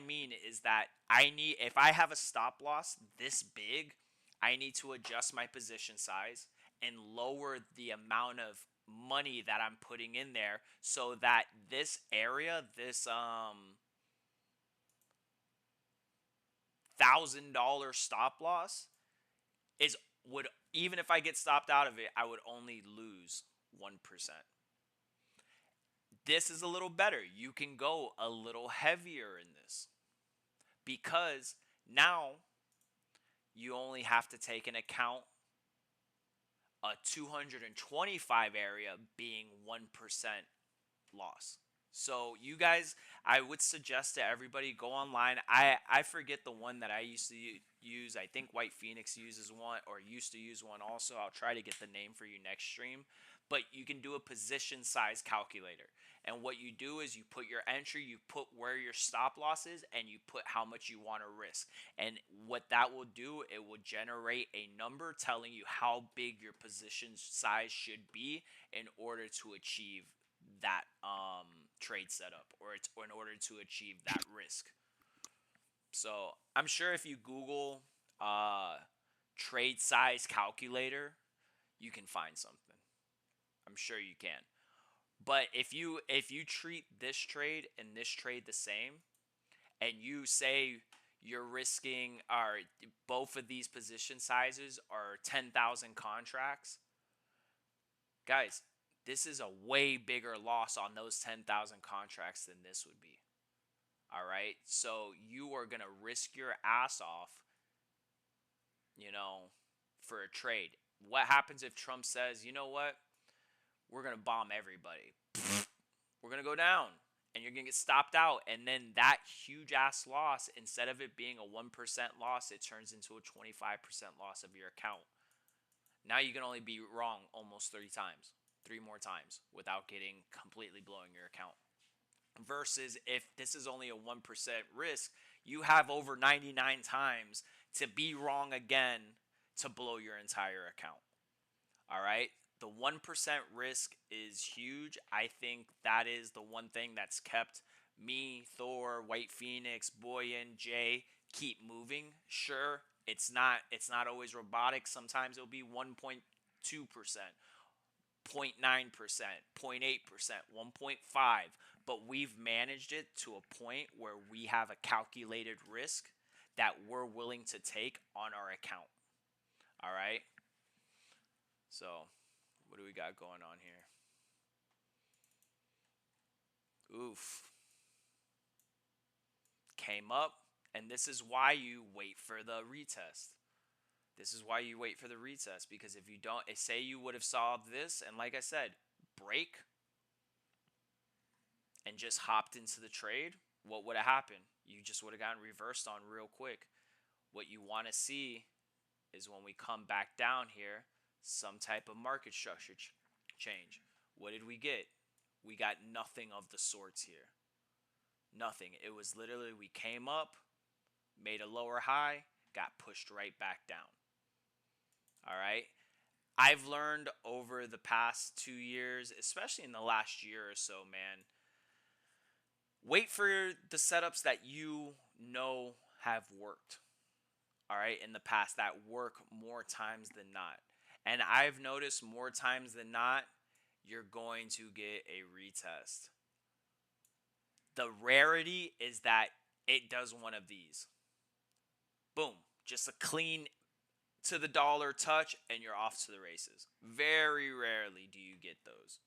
mean is that I need, if I have a stop loss this big, I need to adjust my position size and lower the amount of money that I'm putting in there so that this area, this $1,000 stop loss is would, even if I get stopped out of it, I would only lose 1%. This is a little better. You can go a little heavier in this because now you only have to take into account a 225 area being 1% loss. So you guys, I would suggest to everybody go online. I forget the one that I used to use. I think White Phoenix uses one or used to use one also. I'll try to get the name for you next stream. But you can do a position size calculator. And what you do is you put your entry, you put where your stop loss is, and you put how much you want to risk. And what that will do, it will generate a number telling you how big your position size should be in order to achieve that trade setup, or in order to achieve that risk. So I'm sure if you Google uh, trade size calculator, you can find something. I'm sure you can. But if you treat this trade and this trade the same, and you say you're risking, or both of these position sizes are 10,000 contracts, guys, this is a way bigger loss on those 10,000 contracts than this would be. All right. So you are going to risk your ass off, you know, for a trade. What happens if Trump says, you know what? We're going to bomb everybody. We're going to go down and you're going to get stopped out. And then that huge ass loss, instead of it being a 1% loss, it turns into a 25% loss of your account. Now you can only be wrong almost 30 times, three more times without getting completely blowing your account. Versus if this is only a 1% risk, you have over 99 times to be wrong again to blow your entire account. All right. The 1% risk is huge. I think that is the one thing that's kept me, Thor, White Phoenix, Boyan, Jay keep moving. Sure, it's not always robotic. Sometimes it'll be 1.2%, 0.9%, 0.8%, 1.5, but we've managed it to a point where we have a calculated risk that we're willing to take on our account. All right? So, what do we got going on here? Oof. Came up, and this is why you wait for the retest. This is why you wait for the retest, because if you don't, say you would have solved this and, like I said, break and just hopped into the trade, what would have happened? You just would have gotten reversed on real quick. What you want to see is when we come back down here, some type of market structure change. What did we get? We got nothing of the sorts here. Nothing. It was literally, we came up, made a lower high, got pushed right back down. All right. I've learned over the past 2 years, especially in the last year or so, man, wait for the setups that you know have worked. All right. In the past, that work more times than not. And I've noticed more times than not, you're going to get a retest. The rarity is that it does one of these. Boom. Just a clean to the dollar touch and you're off to the races. Very rarely do you get those.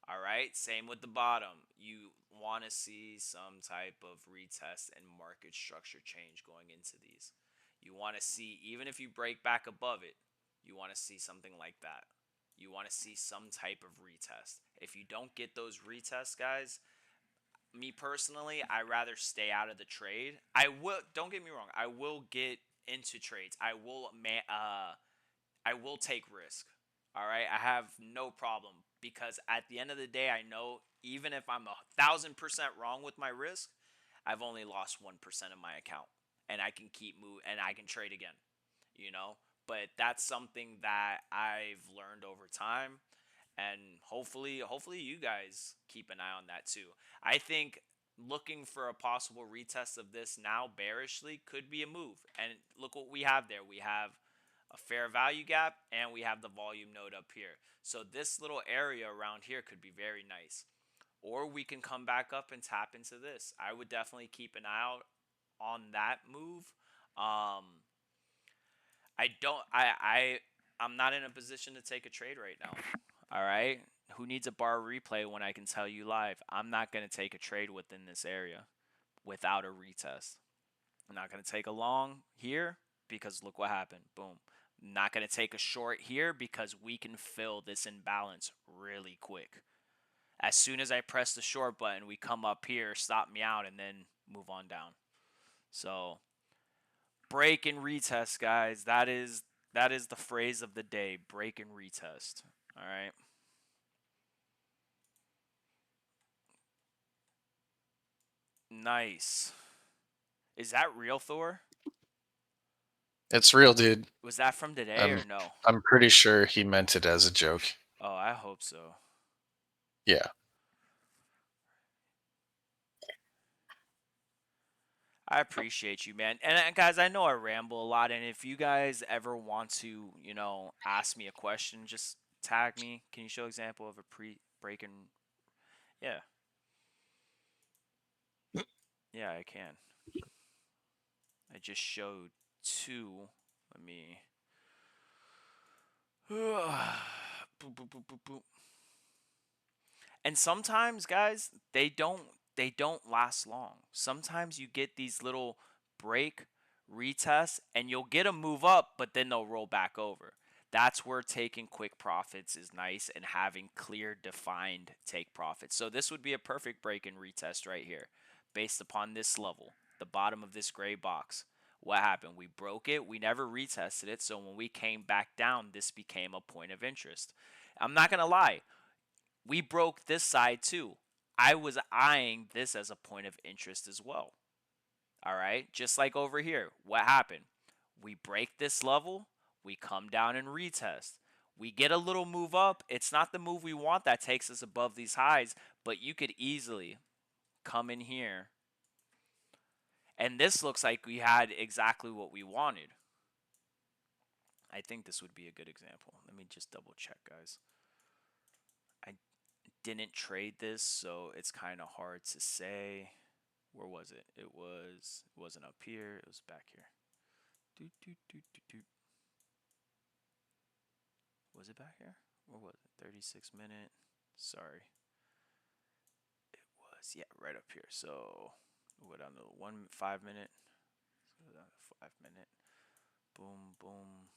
All right. Same with the bottom. You want to see some type of retest and market structure change going into these. You want to see, even if you break back above it, you want to see something like that. You want to see some type of retest. If you don't get those retests, guys, me personally, I rather stay out of the trade. I will. Don't get me wrong. I will get into trades. I will take risk. All right. I have no problem because at the end of the day, I know even if I'm 1,000% wrong with my risk, I've only lost 1% of my account, and I can keep move and I can trade again. You know. But that's something that I've learned over time, and hopefully you guys keep an eye on that too. I think looking for a possible retest of this now bearishly could be a move. And look what we have there. We have a fair value gap and we have the volume node up here. So this little area around here could be very nice. Or we can come back up and tap into this. I would definitely keep an eye out on that move. Um, I don't. I'm not in a position to take a trade right now. All right. Who needs a bar replay when I can tell you live? I'm not going to take a trade within this area without a retest. I'm not going to take a long here because look what happened. Boom. I'm not going to take a short here because we can fill this imbalance really quick. As soon as I press the short button, we come up here, stop me out, and then move on down. So break and retest, guys. That is the phrase of the day. Break and retest. All right. Nice. Is that real, Thor? It's real, dude. Was that from today I'm or no? I'm pretty sure he meant it as a joke. Oh, I hope so. Yeah. I appreciate you, man. And guys, I know I ramble a lot, and if you guys ever want to, ask me a question, just tag me. Can you show example of a pre-break and yeah, yeah, I can. I just showed two. Let me. Boop, boop, boop, boop, boop. And sometimes, guys, they don't last long. Sometimes you get these little break retests and you'll get a move up, but then they'll roll back over. That's where taking quick profits is nice and having clear defined take profits. So this would be a perfect break and retest right here based upon this level, the bottom of this gray box. What happened? We broke it. We never retested it. So when we came back down, this became a point of interest. I'm not going to lie, we broke this side too. I was eyeing this as a point of interest as well. All right. Just like over here. What happened? We break this level. We come down and retest. We get a little move up. It's not the move we want that takes us above these highs, but you could easily come in here. And this looks like we had exactly what we wanted. I think this would be a good example. Let me just double check, guys. I didn't trade this, so it's kind of hard to say. Where was it? It wasn't up here. It was back here. Doot, doot, doot, doot, doot. Was it back here? Where was it? 36-minute. Sorry. It was, yeah, right up here. So we'll go down to 5 minute. Let's go down to 5 minute. Boom, boom.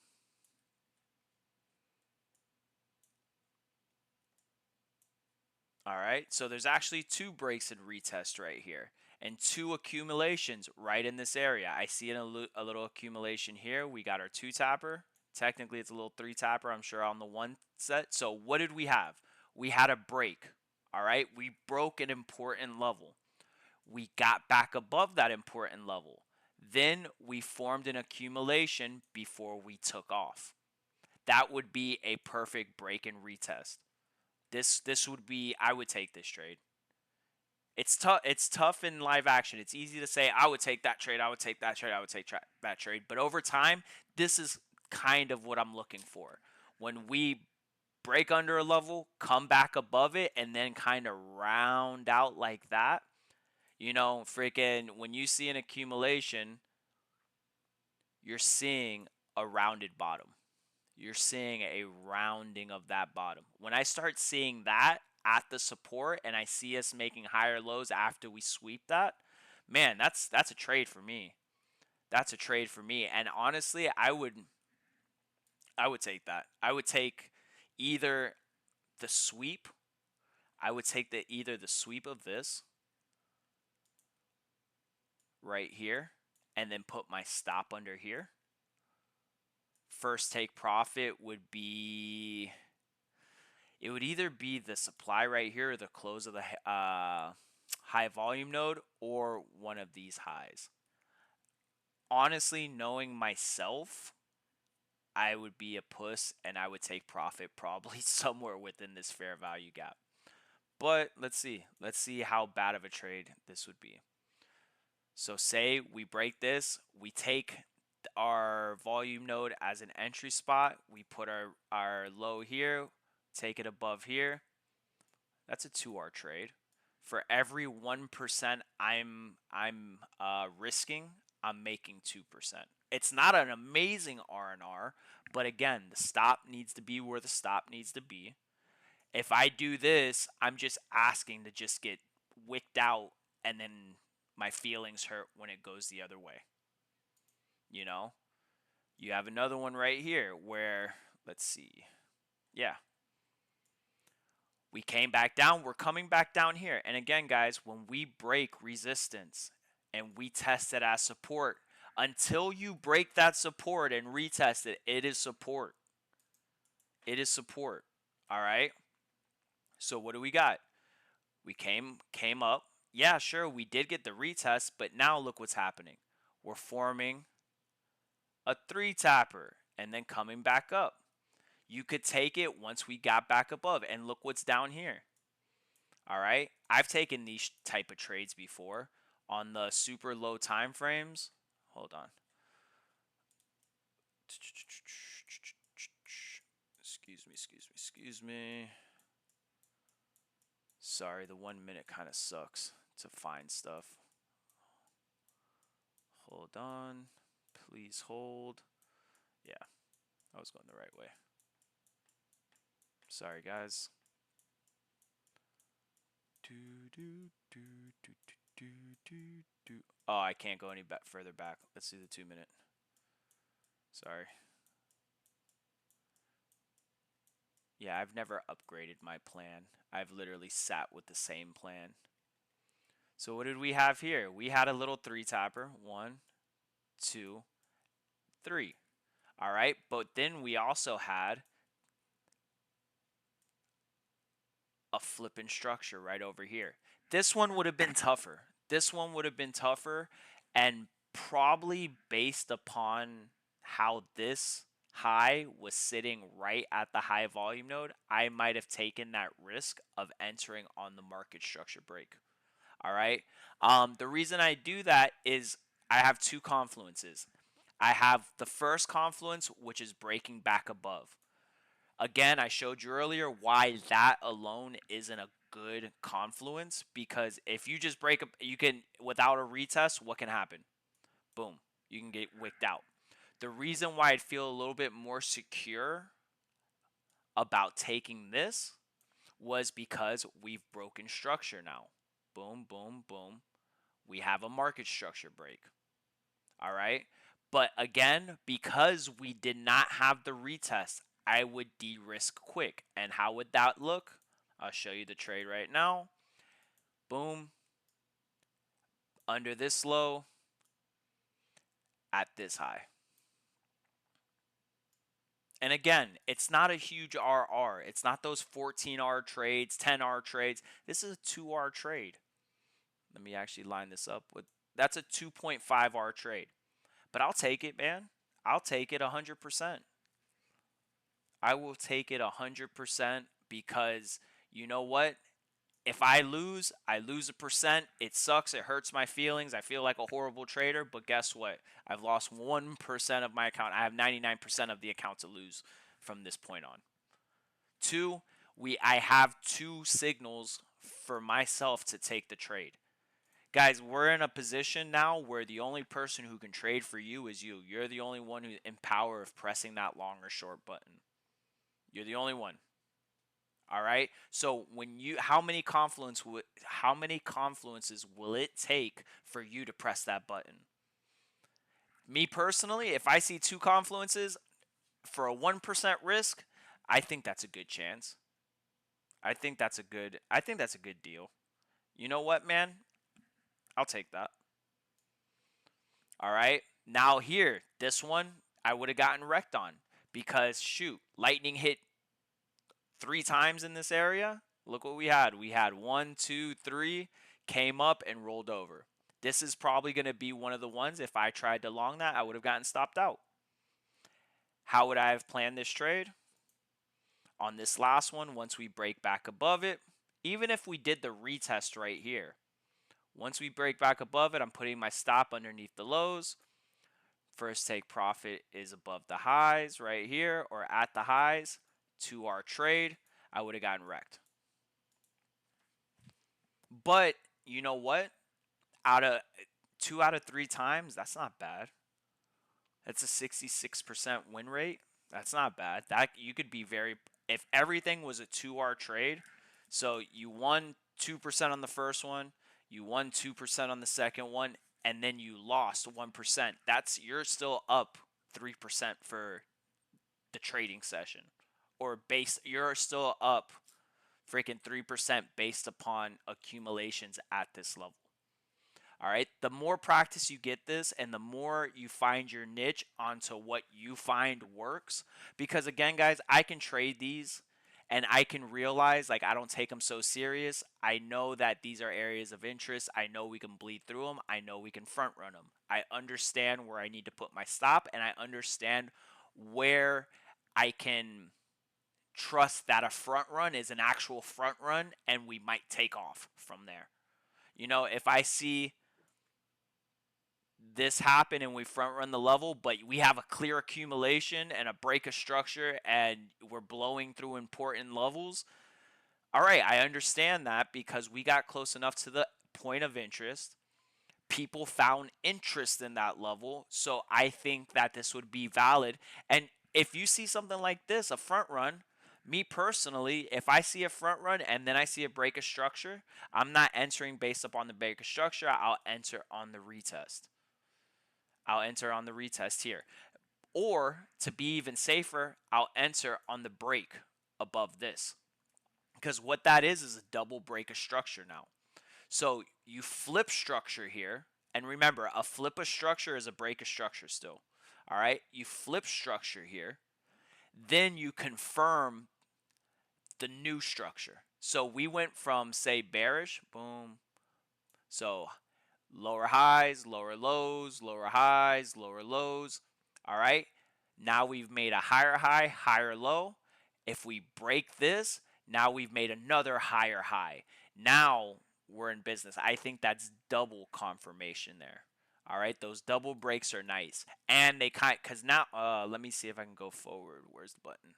All right, so there's actually two breaks in retest right here and two accumulations right in this area. I see a little accumulation here. We got our two tapper. Technically, it's a little three tapper, I'm sure, on the one set. So what did we have? We had a break. All right, we broke an important level. We got back above that important level. Then we formed an accumulation before we took off. That would be a perfect break and retest. This would be, I would take this trade. It's tough in live action. It's easy to say I would take that trade, I would take that trade, I would take that trade. But over time, this is kind of what I'm looking for. When we break under a level, come back above it, and then kind of round out like that. Freaking when you see an accumulation, you're seeing a rounded bottom. You're seeing a rounding of that bottom. When I start seeing that at the support and I see us making higher lows after we sweep that, man, that's a trade for me. That's a trade for me. And honestly, I would take that. I would take either the sweep. I would take either the sweep of this right here and then put my stop under here. First take profit would be, it would either be the supply right here or the close of the high volume node or one of these highs. Honestly, knowing myself, I would be a puss and I would take profit probably somewhere within this fair value gap. But let's see. Let's see how bad of a trade this would be. So say we break this, we take our volume node as an entry spot, we put our low here, take it above here. That's a 2R trade. For every 1% I'm risking, I'm making 2%. It's not an amazing R&R, but again, the stop needs to be where the stop needs to be. If I do this, I'm just asking to just get wicked out and then my feelings hurt when it goes the other way. You know? You have another one right here where, let's see. Yeah. We came back down. We're coming back down here. And again, guys, when we break resistance and we test it as support, until you break that support and retest it, it is support. It is support. All right? So what do we got? We came up. Yeah, sure, we did get the retest, but now look what's happening. We're forming a 3-tapper and then coming back up. You could take it once we got back above, and look what's down here. All right, I've taken these type of trades before on the super low time frames. Hold on. Excuse me. Sorry, the 1 minute kind of sucks to find stuff. Hold on. Please hold. Yeah, I was going the right way. Sorry, guys. Oh, I can't go any further back. Let's do the 2 minute. Sorry. Yeah, I've never upgraded my plan. I've literally sat with the same plan. So what did we have here? We had a little 3-tapper. 1, 2, 3. All right, but then we also had a flipping structure right over here. This one would have been tougher. This one would have been tougher, and probably based upon how this high was sitting right at the high volume node, I might have taken that risk of entering on the market structure break. All right. The reason I do that is I have two confluences. I have the first confluence, which is breaking back above. Again, I showed you earlier why that alone isn't a good confluence, because if you just break up, you can, without a retest, what can happen? Boom, you can get wicked out. The reason why I'd feel a little bit more secure about taking this was because we've broken structure now. Boom, boom, boom. We have a market structure break. All right. But again, because we did not have the retest, I would de-risk quick. And how would that look? I'll show you the trade right now. Boom. Under this low, at this high. And again, it's not a huge RR. It's not those 14R trades, 10R trades. This is a 2R trade. Let me actually line this up with, that's a 2.5R trade. But I'll take it, man. I'll take it 100%. I will take it 100% because you know what? If I lose 1%. It sucks. It hurts my feelings. I feel like a horrible trader. But guess what? I've lost 1% of my account. I have 99% of the account to lose from this point on. Two, I have two signals for myself to take the trade. Guys, we're in a position now where the only person who can trade for you is you. You're the only one who's in power of pressing that long or short button. You're the only one. All right. So when you, how many confluences will it take for you to press that button? Me personally, if I see two confluences for a 1% risk, I think that's a good chance. I think that's a good deal. You know what, man? I'll take that. All right. Now here, this one I would have gotten wrecked on because shoot, lightning hit 3 times in this area. Look what we had. We had one, two, three, came up and rolled over. This is probably going to be one of the ones. If I tried to long that, I would have gotten stopped out. How would I have planned this trade? On this last one, once we break back above it, even if we did the retest right here, once we break back above it, I'm putting my stop underneath the lows. First take profit is above the highs right here or at the highs to our trade. I would have gotten wrecked. But you know what? Out of 2 out of 3 times, that's not bad. That's a 66% win rate. That's not bad. That you could be very if everything was a 2R trade, so you won 2% on the first one, you won 2% on the second one, and then you lost 1%. That's you're still up 3% for the trading session. Or base you're still up freaking 3% based upon accumulations at this level. All right. The more practice you get this and the more you find your niche onto what you find works. Because again, guys, I can trade these and I can realize like I don't take them so serious. I know that these are areas of interest. I know we can bleed through them. I know we can front run them. I understand where I need to put my stop and I understand where I can trust that a front run is an actual front run and we might take off from there. If I see this happen and we front run the level, but we have a clear accumulation and a break of structure and we're blowing through important levels. All right, I understand that because we got close enough to the point of interest. People found interest in that level. So I think that this would be valid. And if you see something like this, a front run, me personally, if I see a front run and then I see a break of structure, I'm not entering based upon the break of structure. I'll enter on the retest. I'll enter on the retest here. Or to be even safer, I'll enter on the break above this. Because what that is a double break of structure now. So you flip structure here. And remember, a flip of structure is a break of structure still. All right. You flip structure here. Then you confirm the new structure. So we went from, say, bearish, boom. So lower highs, lower lows, lower highs, lower lows. All right. Now we've made a higher high, higher low. If we break this, now we've made another higher high. Now we're in business. I think that's double confirmation there. All right, those double breaks are nice, and they because now let me see if I can go forward. Where's the button?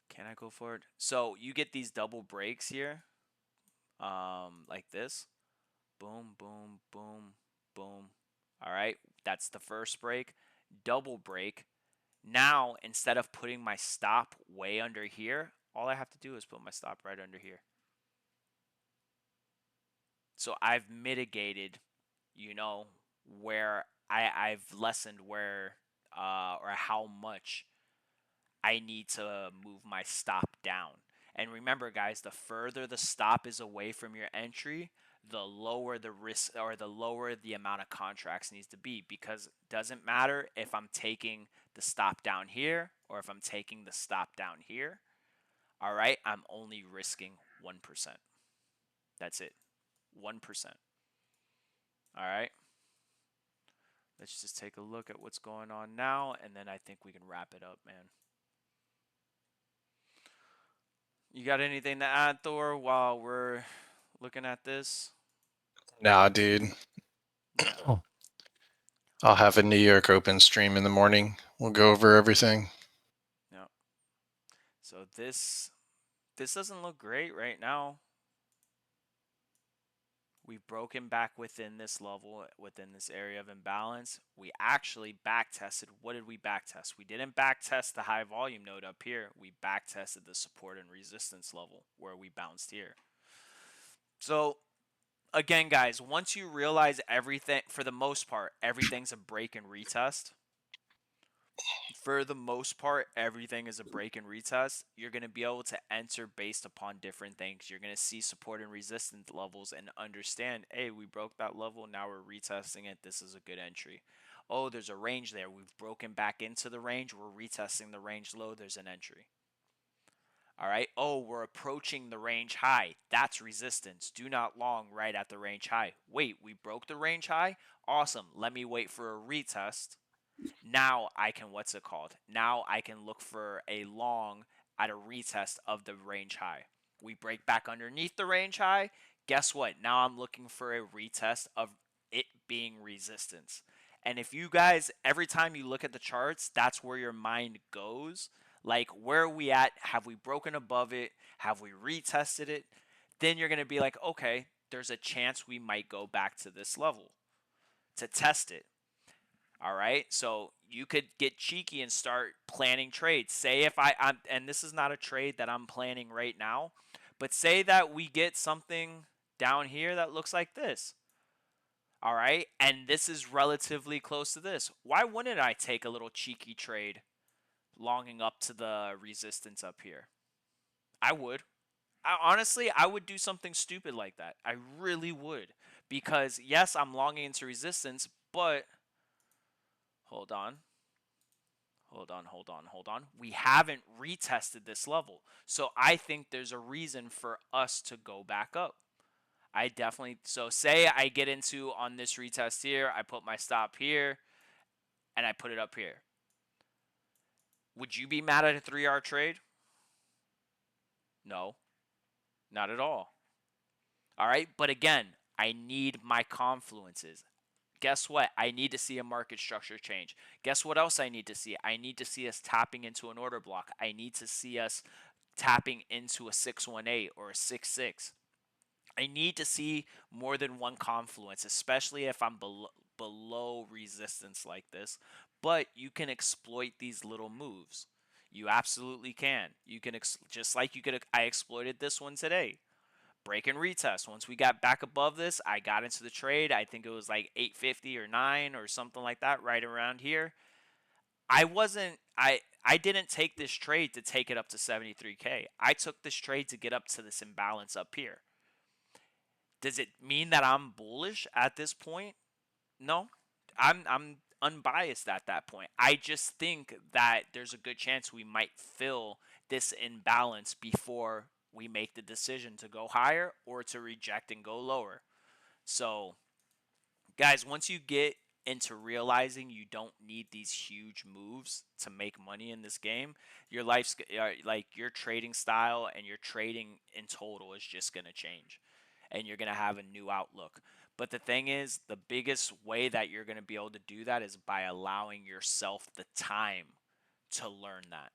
Can I go forward? So you get these double breaks here, like this. Boom, boom, boom, boom. All right, that's the first break. Double break. Now, instead of putting my stop way under here, all I have to do is put my stop right under here. So I've mitigated, you know, where I've lessened where or how much I need to move my stop down. And remember, guys, the further the stop is away from your entry, the lower the risk or the lower the amount of contracts needs to be because it doesn't matter if I'm taking the stop down here or if I'm taking the stop down here. All right, I'm only risking 1%. That's it. 1%. All right. Let's just take a look at what's going on now and then I think we can wrap it up, man. You got anything to add, Thor, while we're looking at this? Nah, dude. Yeah. I'll have a New York Open stream in the morning. We'll go over everything. Yeah. So this doesn't look great right now. We've broken back within this level, within this area of imbalance. We actually back tested. What did we back test? We didn't back test the high volume node up here. We back tested the support and resistance level where we bounced here. So again, guys, once you realize everything, for the most part, everything's a break and retest. For the most part, everything is a break and retest. You're going to be able to enter based upon different things. You're going to see support and resistance levels and understand, hey, we broke that level. Now we're retesting it. This is a good entry. Oh, there's a range there. We've broken back into the range. We're retesting the range low. There's an entry. All right. Oh, we're approaching the range high. That's resistance. Do not long right at the range high. Wait, we broke the range high? Awesome. Let me wait for a retest. Now I can, what's it called? Now I can look for a long at a retest of the range high. We break back underneath the range high. Guess what? Now I'm looking for a retest of it being resistance. And if you guys, every time you look at the charts, that's where your mind goes. Like, where are we at? Have we broken above it? Have we retested it? Then you're going to be like, okay, there's a chance we might go back to this level to test it. All right. So you could get cheeky and start planning trades. Say if I'm, and this is not a trade that I'm planning right now, but say that we get something down here that looks like this. All right. And this is relatively close to this. Why wouldn't I take a little cheeky trade longing up to the resistance up here? I would. Honestly, I would do something stupid like that. I really would. Because, yes, I'm longing into resistance, but hold on. Hold on. We haven't retested this level. So I think there's a reason for us to go back up. I definitely, so say I get into on this retest here, I put my stop here, and I put it up here. Would you be mad at a 3R trade? No, not at all. All right, but again, I need my confluences. Guess what? I need to see a market structure change. Guess what else I need to see? I need to see us tapping into an order block. I need to see us tapping into a 618 or a 6-6. I need to see more than one confluence, especially if I'm below resistance like this. But you can exploit these little moves. You absolutely can. You can just like you could. I exploited this one today. Break and retest. Once we got back above this, I got into the trade. I think it was like 850 or 9 or something like that, right around here. I didn't take this trade to take it up to 73K. I took this trade to get up to this imbalance up here. Does it mean that I'm bullish at this point? No. I'm unbiased at that point. I just think that there's a good chance we might fill this imbalance before we make the decision to go higher or to reject and go lower. So, guys, once you get into realizing you don't need these huge moves to make money in this game, your life's like your trading style and your trading in total is just going to change and you're going to have a new outlook. But the thing is, the biggest way that you're going to be able to do that is by allowing yourself the time to learn that.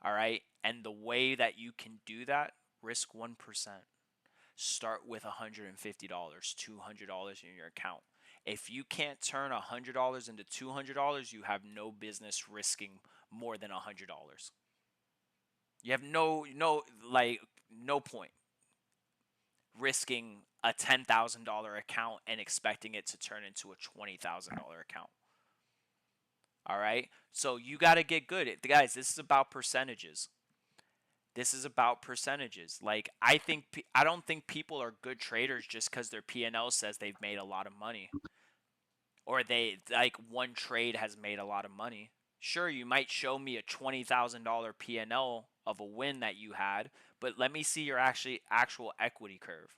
All right? And the way that you can do that, risk 1%. Start with $150, $200 in your account. If you can't turn $100 into $200, you have no business risking more than $100. You have no point risking a $10,000 account and expecting it to turn into a $20,000 account. All right? So you got to get good. Guys, this is about percentages. This is about percentages. Like I don't think people are good traders just cuz their P&L says they've made a lot of money or they like one trade has made a lot of money. Sure, you might show me a $20,000 P&L of a win that you had, but let me see your actual equity curve.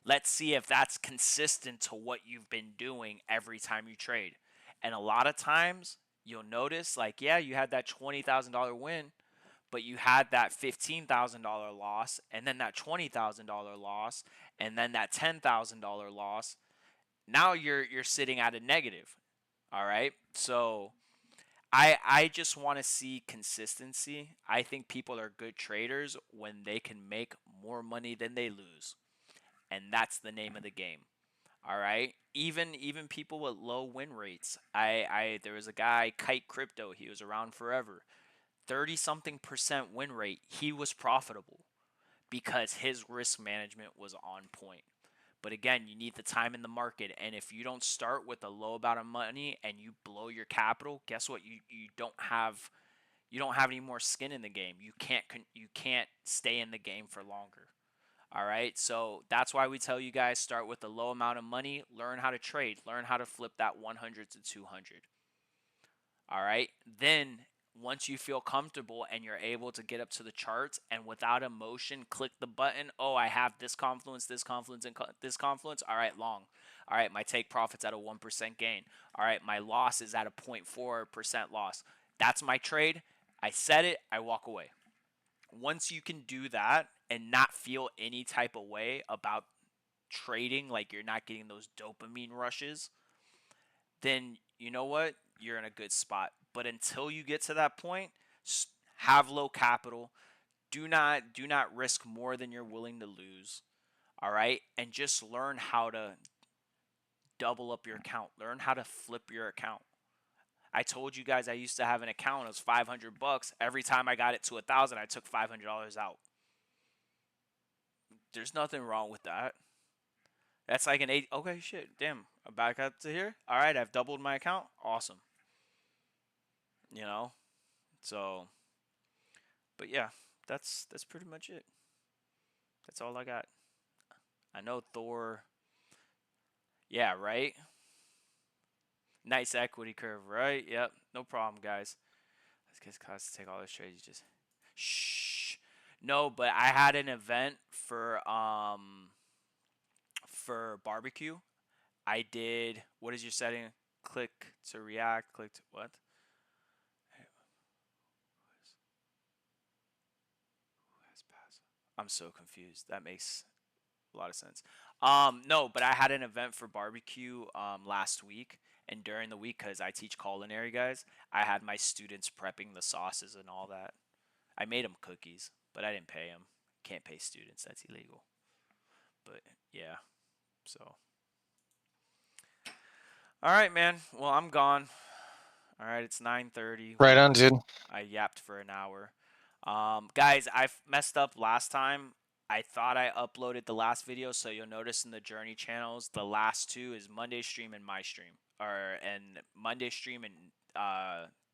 Let's see if that's consistent to what you've been doing every time you trade. And a lot of times you'll notice like, yeah, you had that $20,000 win, but you had that $15,000 loss and then that $20,000 loss and then that $10,000 loss. Now you're sitting at a negative. All right? So I just want to see consistency. I think people are good traders when they can make more money than they lose. And that's the name of the game. All right. Even people with low win rates. I there was a guy, Kite Crypto, he was around forever. 30 something percent win rate. He was profitable because his risk management was on point. But again, you need the time in the market, and if you don't start with a low amount of money and you blow your capital, guess what? You don't have any more skin in the game. You can't stay in the game for longer. All right. So that's why we tell you guys start with a low amount of money, learn how to trade, learn how to flip that 100 to 200. All right. Then once you feel comfortable and you're able to get up to the charts and without emotion, click the button. Oh, I have this confluence, this confluence, and this confluence. All right, long. All right, my take profit's at a 1% gain. All right, my loss is at a 0.4% loss. That's my trade. I set it, I walk away. Once you can do that and not feel any type of way about trading, like you're not getting those dopamine rushes, then you know what? You're in a good spot. But until you get to that point, have low capital. Do not risk more than you're willing to lose. All right? And just learn how to double up your account. Learn how to flip your account. I told you guys I used to have an account. It was 500 bucks. Every time I got it to 1,000, I took $500 out. There's nothing wrong with that. That's like an 8. Okay, shit. Damn. I'm back up to here. All right, I've doubled my account. Awesome. You know? So, but yeah, that's pretty much it. That's all I got. I know Thor. Yeah, right? Nice equity curve, right? Yep. No problem, guys. Let's get class to take all those trades. You just shh. No, but I had an event for barbecue. I did. What is your setting? Click to react. Click to what? I'm so confused. That makes a lot of sense. No, but I had an event for barbecue last week, and during the week, because I teach culinary guys, I had my students prepping the sauces and all that. I made them cookies, but I didn't pay them. Can't pay students. That's illegal. But yeah, so all right, man. Well, I'm gone. All right, it's 9:30. Right on, dude. I yapped for an hour. Guys, I messed up last time. I thought I uploaded the last video, so you'll notice in the Journey channels, the last two is Monday stream and my stream, or and Monday stream and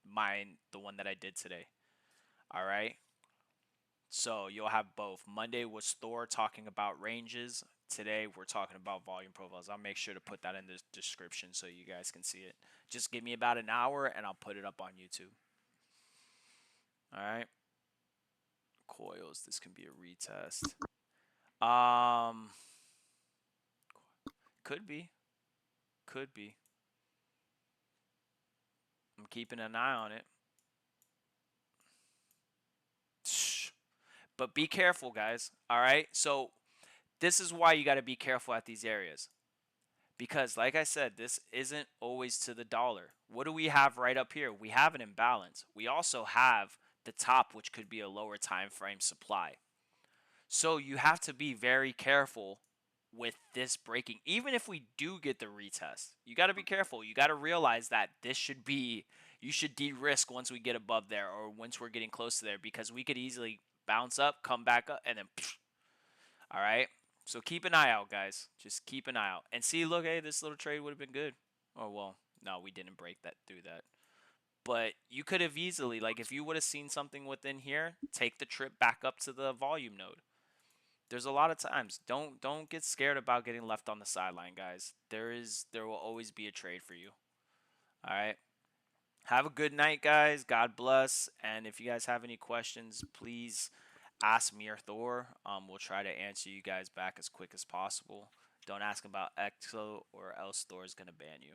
mine, the one that I did today. All right. So you'll have both. Monday was Thor talking about ranges. Today we're talking about volume profiles. I'll make sure to put that in the description so you guys can see it. Just give me about an hour and I'll put it up on YouTube. All right. Coils. This can be a retest. Um, could be. Could be. I'm keeping an eye on it. Shh. But be careful, guys. All right. So this is why you got to be careful at these areas. Because, like I said, this isn't always to the dollar. What do we have right up here? We have an imbalance. We also have the top, which could be a lower time frame supply. So you have to be very careful with this breaking. Even if we do get the retest, you got to be careful. You got to realize that this should be, you should de-risk once we get above there or once we're getting close to there because we could easily bounce up, come back up, and then, all right? So keep an eye out, guys. Just keep an eye out. And see, look, hey, this little trade would have been good. Oh, well, no, we didn't break that through that. But you could have easily, like, if you would have seen something within here, take the trip back up to the volume node. There's a lot of times. Don't get scared about getting left on the sideline, guys. There will always be a trade for you. All right. Have a good night, guys. God bless. And if you guys have any questions, please ask me or Thor. We'll try to answer you guys back as quick as possible. Don't ask about EXO or else Thor is gonna ban you.